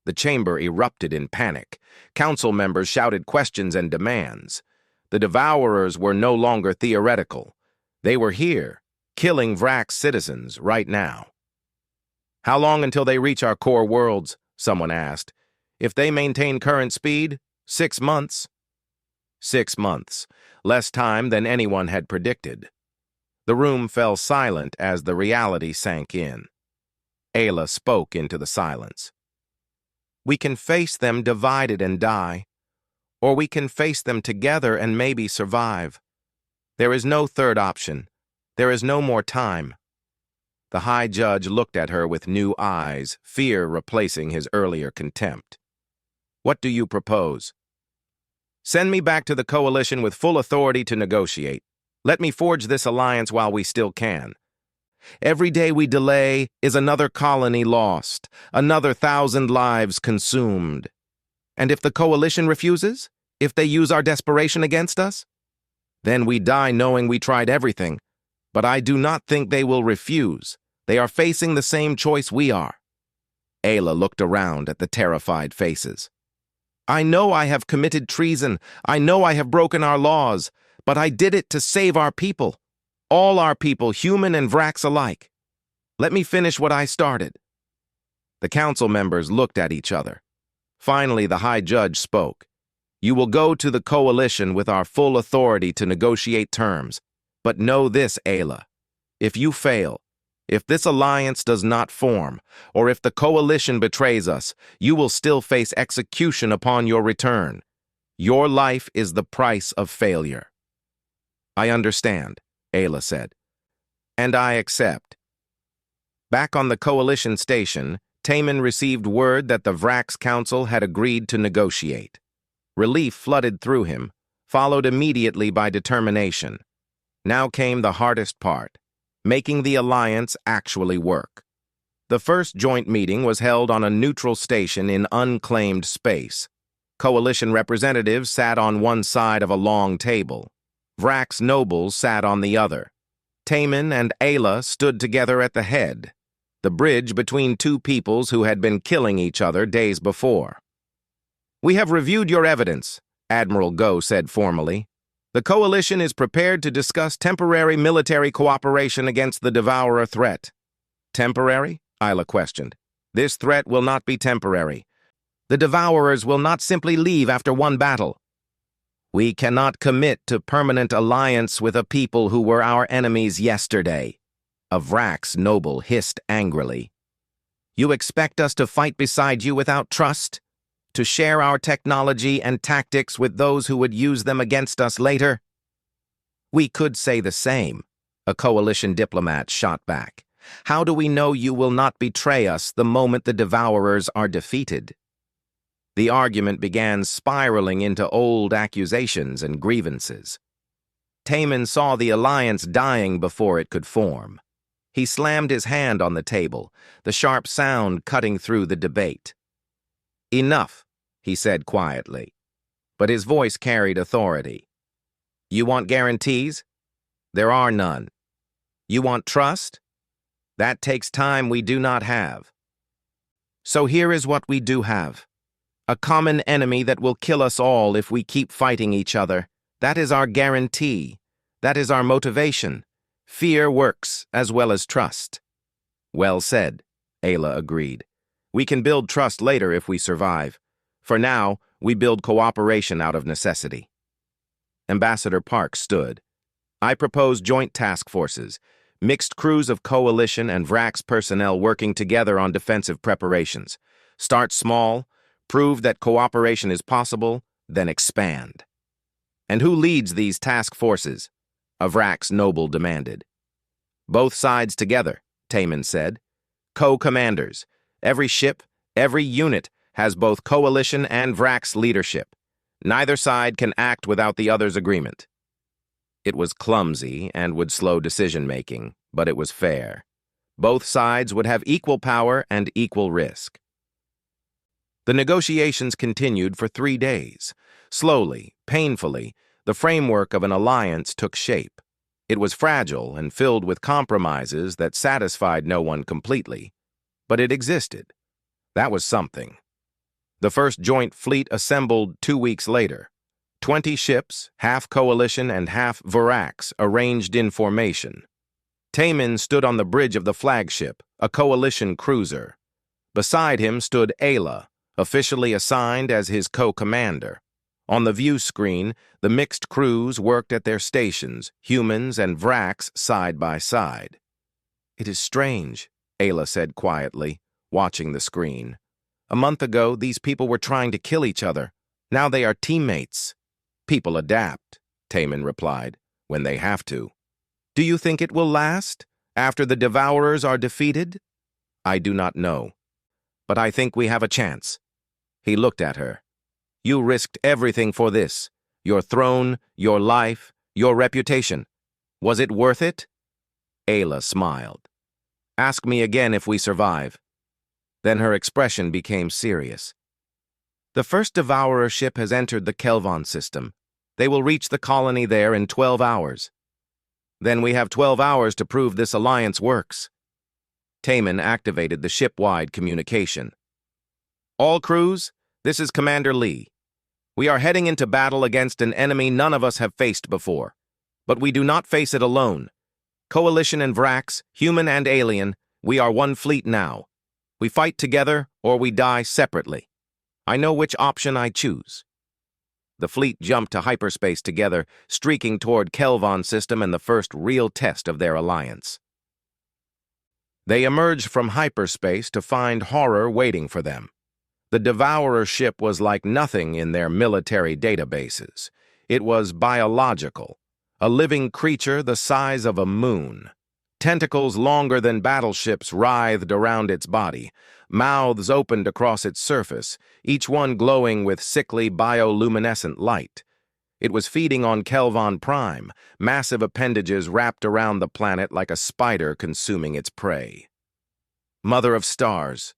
The chamber erupted in panic. Council members shouted questions and demands. The devourers were no longer theoretical. They were here, killing Vrax citizens right now. How long until they reach our core worlds? Someone asked. If they maintain current speed, 6 months. 6 months, less time than anyone had predicted. The room fell silent as the reality sank in. Ayla spoke into the silence. We can face them divided and die, or we can face them together and maybe survive. There is no third option. There is no more time. The High Judge looked at her with new eyes, fear replacing his earlier contempt. What do you propose? Send me back to the coalition with full authority to negotiate. Let me forge this alliance while we still can. Every day we delay is another colony lost, another 1,000 lives consumed. And if the coalition refuses? If they use our desperation against us? Then we die knowing we tried everything. But I do not think they will refuse. They are facing the same choice we are. Ayla looked around at the terrified faces. I know I have committed treason. I know I have broken our laws. But I did it to save our people. All our people, human and Vrax alike. Let me finish what I started. The council members looked at each other. Finally, the High Judge spoke. You will go to the coalition with our full authority to negotiate terms. But know this, Ayla. If you fail, if this alliance does not form, or if the coalition betrays us, you will still face execution upon your return. Your life is the price of failure. I understand, Ayla said. And I accept. Back on the coalition station, Taman received word that the Vrax Council had agreed to negotiate. Relief flooded through him, followed immediately by determination. Now came the hardest part, making the alliance actually work. The first joint meeting was held on a neutral station in unclaimed space. Coalition representatives sat on one side of a long table. Vrax nobles sat on the other. Taman and Ayla stood together at the head, the bridge between two peoples who had been killing each other days before. We have reviewed your evidence, Admiral Go said formally. The coalition is prepared to discuss temporary military cooperation against the Devourer threat. Temporary? Ayla questioned. This threat will not be temporary. The Devourers will not simply leave after one battle. We cannot commit to permanent alliance with a people who were our enemies yesterday, a Vrax noble hissed angrily. You expect us to fight beside you without trust? To share our technology and tactics with those who would use them against us later? We could say the same, a coalition diplomat shot back. How do we know you will not betray us the moment the Devourers are defeated? The argument began spiraling into old accusations and grievances. Taman saw the alliance dying before it could form. He slammed his hand on the table, the sharp sound cutting through the debate. Enough, he said quietly, but his voice carried authority. You want guarantees? There are none. You want trust? That takes time we do not have. So here is what we do have. A common enemy that will kill us all if we keep fighting each other. That is our guarantee. That is our motivation. Fear works as well as trust. Well said, Ayla agreed. We can build trust later if we survive. For now, we build cooperation out of necessity. Ambassador Park stood. I propose joint task forces, mixed crews of coalition and Vrax personnel working together on defensive preparations. Start small, prove that cooperation is possible, then expand. And who leads these task forces? A Vrax noble demanded. Both sides together, Taman said. Co-commanders. Every ship, every unit has both coalition and Vrax leadership. Neither side can act without the other's agreement. It was clumsy and would slow decision-making, but it was fair. Both sides would have equal power and equal risk. The negotiations continued for 3 days. Slowly, painfully, the framework of an alliance took shape. It was fragile and filled with compromises that satisfied no one completely. But it existed. That was something. The first joint fleet assembled 2 weeks later. 20 ships, half coalition and half Vrax, arranged in formation. Taman stood on the bridge of the flagship, a coalition cruiser. Beside him stood Ayla, officially assigned as his co-commander. On the view screen, the mixed crews worked at their stations, humans and Vrax side by side. It is strange, Ayla said quietly, watching the screen. A month ago, these people were trying to kill each other. Now they are teammates. People adapt, Taman replied, when they have to. Do you think it will last, after the Devourers are defeated? I do not know. But I think we have a chance. He looked at her. You risked everything for this. Your throne, your life, your reputation. Was it worth it? Ayla smiled. Ask me again if we survive. Then her expression became serious. The first Devourer ship has entered the Kelvon system. They will reach the colony there in 12 hours. Then we have 12 hours to prove this alliance works. Taman activated the ship-wide communication. All crews, this is Commander Lee. We are heading into battle against an enemy none of us have faced before. But we do not face it alone. Coalition and Vrax, human and alien, we are one fleet now. We fight together or we die separately. I know which option I choose. The fleet jumped to hyperspace together, streaking toward Kelvon system and the first real test of their alliance. They emerged from hyperspace to find horror waiting for them. The Devourer ship was like nothing in their military databases. It was biological, a living creature the size of a moon. Tentacles longer than battleships writhed around its body, mouths opened across its surface, each one glowing with sickly bioluminescent light. It was feeding on Kelvon Prime, massive appendages wrapped around the planet like a spider consuming its prey. Mother of stars,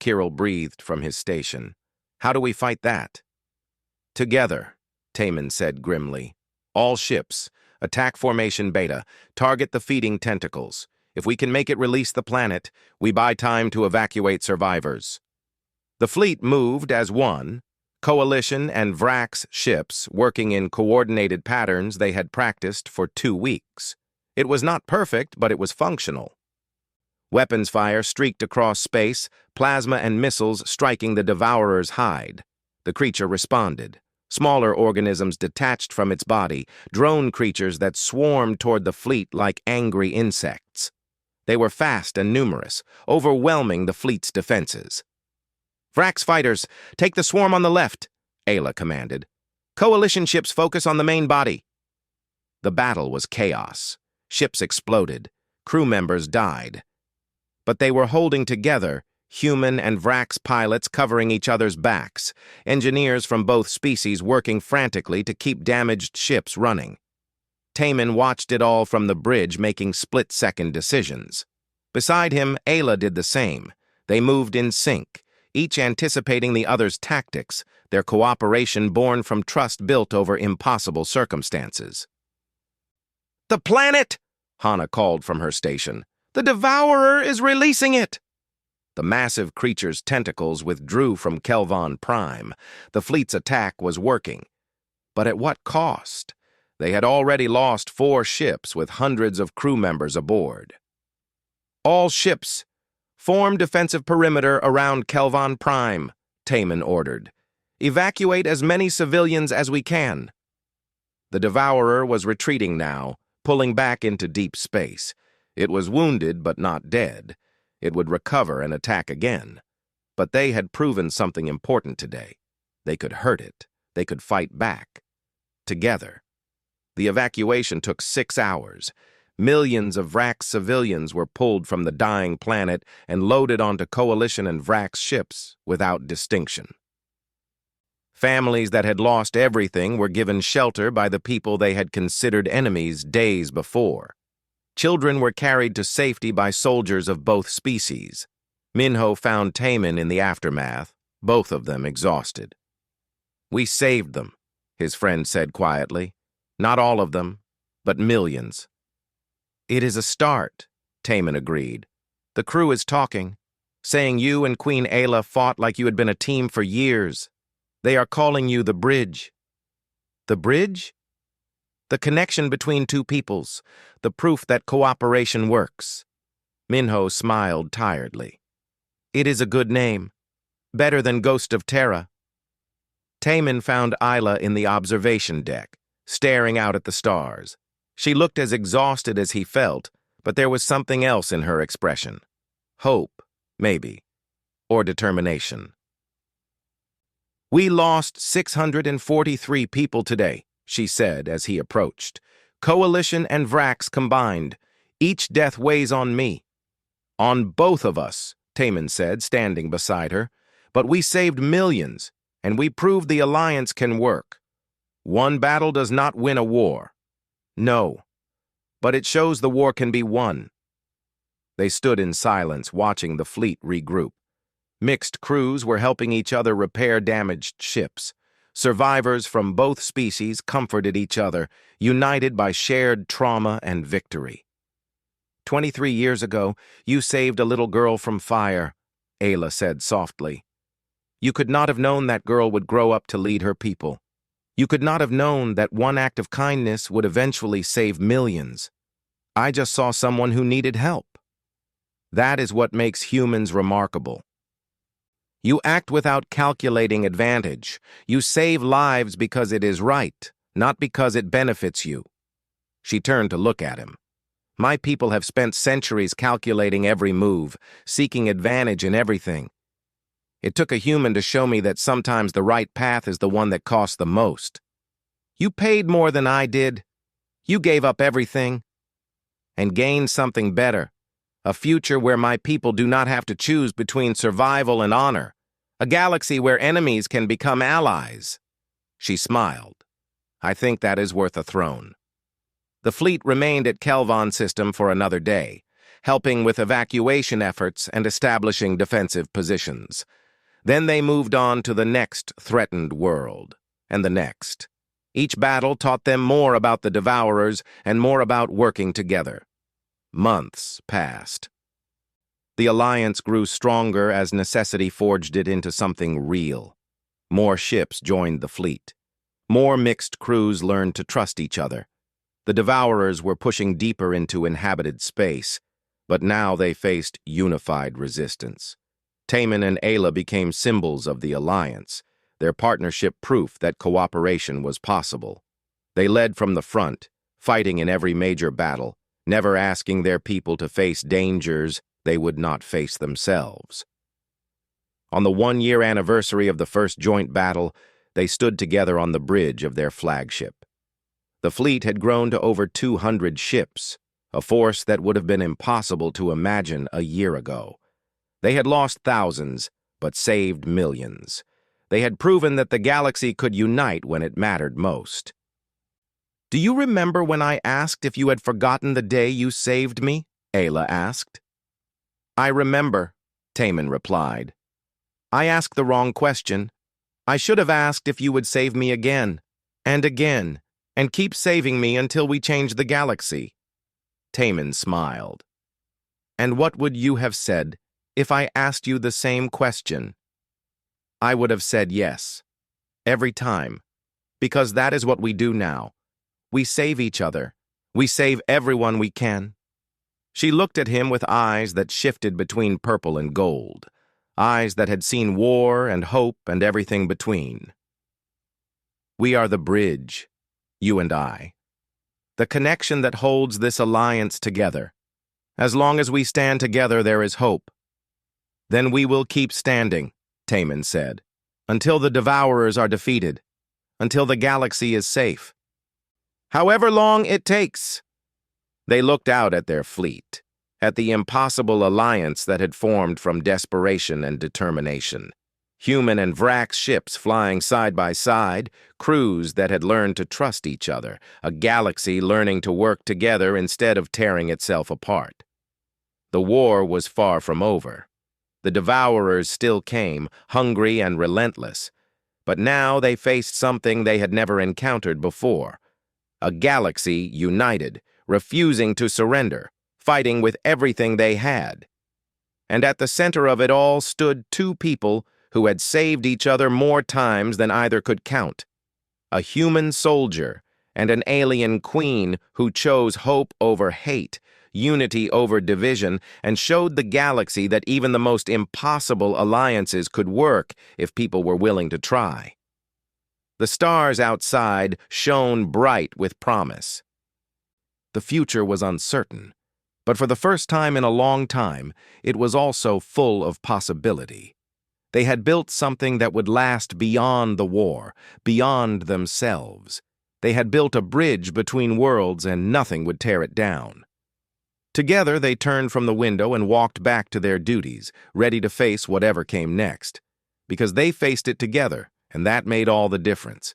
Kirill breathed from his station. How do we fight that? Together, Taman said grimly. All ships, attack formation Beta, target the feeding tentacles. If we can make it release the planet, we buy time to evacuate survivors. The fleet moved as one, Coalition and Vrax ships working in coordinated patterns they had practiced for 2 weeks. It was not perfect, but it was functional. Weapons fire streaked across space, plasma and missiles striking the Devourer's hide. The creature responded. Smaller organisms detached from its body, drone creatures that swarmed toward the fleet like angry insects. They were fast and numerous, overwhelming the fleet's defenses. "Vrax fighters, take the swarm on the left," Ayla commanded. "Coalition ships focus on the main body." The battle was chaos. Ships exploded. Crew members died. But they were holding together, human and Vrax pilots covering each other's backs, engineers from both species working frantically to keep damaged ships running. Taman watched it all from the bridge, making split-second decisions. Beside him, Ayla did the same. They moved in sync, each anticipating the other's tactics, their cooperation born from trust built over impossible circumstances. "The planet!" Hana called from her station. "The Devourer is releasing it!" The massive creature's tentacles withdrew from Kelvon Prime. The fleet's attack was working. But at what cost? They had already lost 4 ships with hundreds of crew members aboard. "All ships, form defensive perimeter around Kelvon Prime," Taman ordered. "Evacuate as many civilians as we can." The Devourer was retreating now, pulling back into deep space. It was wounded but not dead. It would recover and attack again. But they had proven something important today. They could hurt it. They could fight back. Together. The evacuation took 6 hours. Millions of Vrax civilians were pulled from the dying planet and loaded onto Coalition and Vrax ships without distinction. Families that had lost everything were given shelter by the people they had considered enemies days before. Children were carried to safety by soldiers of both species. Minho found Taman in the aftermath, both of them exhausted. "We saved them," his friend said quietly. "Not all of them, but millions." "It is a start," Taman agreed. "The crew is talking, saying you and Queen Ayla fought like you had been a team for years. They are calling you the bridge." "The bridge?" "The connection between two peoples, the proof that cooperation works." Minho smiled tiredly. "It is a good name. Better than Ghost of Terra." Taman found Ayla in the observation deck, staring out at the stars. She looked as exhausted as he felt, but there was something else in her expression. Hope, maybe, or determination. "We lost 643 people today," she said as he approached. "Coalition and Vrax combined. Each death weighs on me." "On both of us," Taman said, standing beside her. "But we saved millions, and we proved the alliance can work. One battle does not win a war. No, but it shows the war can be won." They stood in silence, watching the fleet regroup. Mixed crews were helping each other repair damaged ships. Survivors from both species comforted each other, united by shared trauma and victory. 23 years ago, you saved a little girl from fire," Ayla said softly. "You could not have known that girl would grow up to lead her people. You could not have known that one act of kindness would eventually save millions. I just saw someone who needed help. That is what makes humans remarkable. You act without calculating advantage. You save lives because it is right, not because it benefits you." She turned to look at him. "My people have spent centuries calculating every move, seeking advantage in everything. It took a human to show me that sometimes the right path is the one that costs the most. You paid more than I did. You gave up everything and gained something better, a future where my people do not have to choose between survival and honor, a galaxy where enemies can become allies." She smiled. "I think that is worth a throne." The fleet remained at Kelvon system for another day, helping with evacuation efforts and establishing defensive positions. Then they moved on to the next threatened world, and the next. Each battle taught them more about the Devourers and more about working together. Months passed. The alliance grew stronger as necessity forged it into something real. More ships joined the fleet. More mixed crews learned to trust each other. The Devourers were pushing deeper into inhabited space, but now they faced unified resistance. Taman and Ayla became symbols of the alliance, their partnership proof that cooperation was possible. They led from the front, fighting in every major battle, never asking their people to face dangers they would not face themselves. On the one-year anniversary of the first joint battle, they stood together on the bridge of their flagship. The fleet had grown to over 200 ships, a force that would have been impossible to imagine a year ago. They had lost thousands, but saved millions. They had proven that the galaxy could unite when it mattered most. "Do you remember when I asked if you had forgotten the day you saved me?" Ayla asked. "I remember," Taman replied. "I asked the wrong question. I should have asked if you would save me again, and keep saving me until we change the galaxy." Taman smiled. "And what would you have said if I asked you the same question?" "I would have said yes. Every time. Because that is what we do now. We save each other. We save everyone we can." She looked at him with eyes that shifted between purple and gold, eyes that had seen war and hope and everything between. "We are the bridge, you and I. The connection that holds this alliance together. As long as we stand together, there is hope." "Then we will keep standing," Taman said, "until the Devourers are defeated, until the galaxy is safe. However long it takes." They looked out at their fleet, at the impossible alliance that had formed from desperation and determination. Human and Vrax ships flying side by side, crews that had learned to trust each other, a galaxy learning to work together instead of tearing itself apart. The war was far from over. The Devourers still came, hungry and relentless, but now they faced something they had never encountered before. A galaxy united, refusing to surrender, fighting with everything they had. And at the center of it all stood two people who had saved each other more times than either could count. A human soldier and an alien queen who chose hope over hate, unity over division, and showed the galaxy that even the most impossible alliances could work if people were willing to try. The stars outside shone bright with promise. The future was uncertain, but for the first time in a long time, it was also full of possibility. They had built something that would last beyond the war, beyond themselves. They had built a bridge between worlds and nothing would tear it down. Together, they turned from the window and walked back to their duties, ready to face whatever came next. Because they faced it together, and that made all the difference.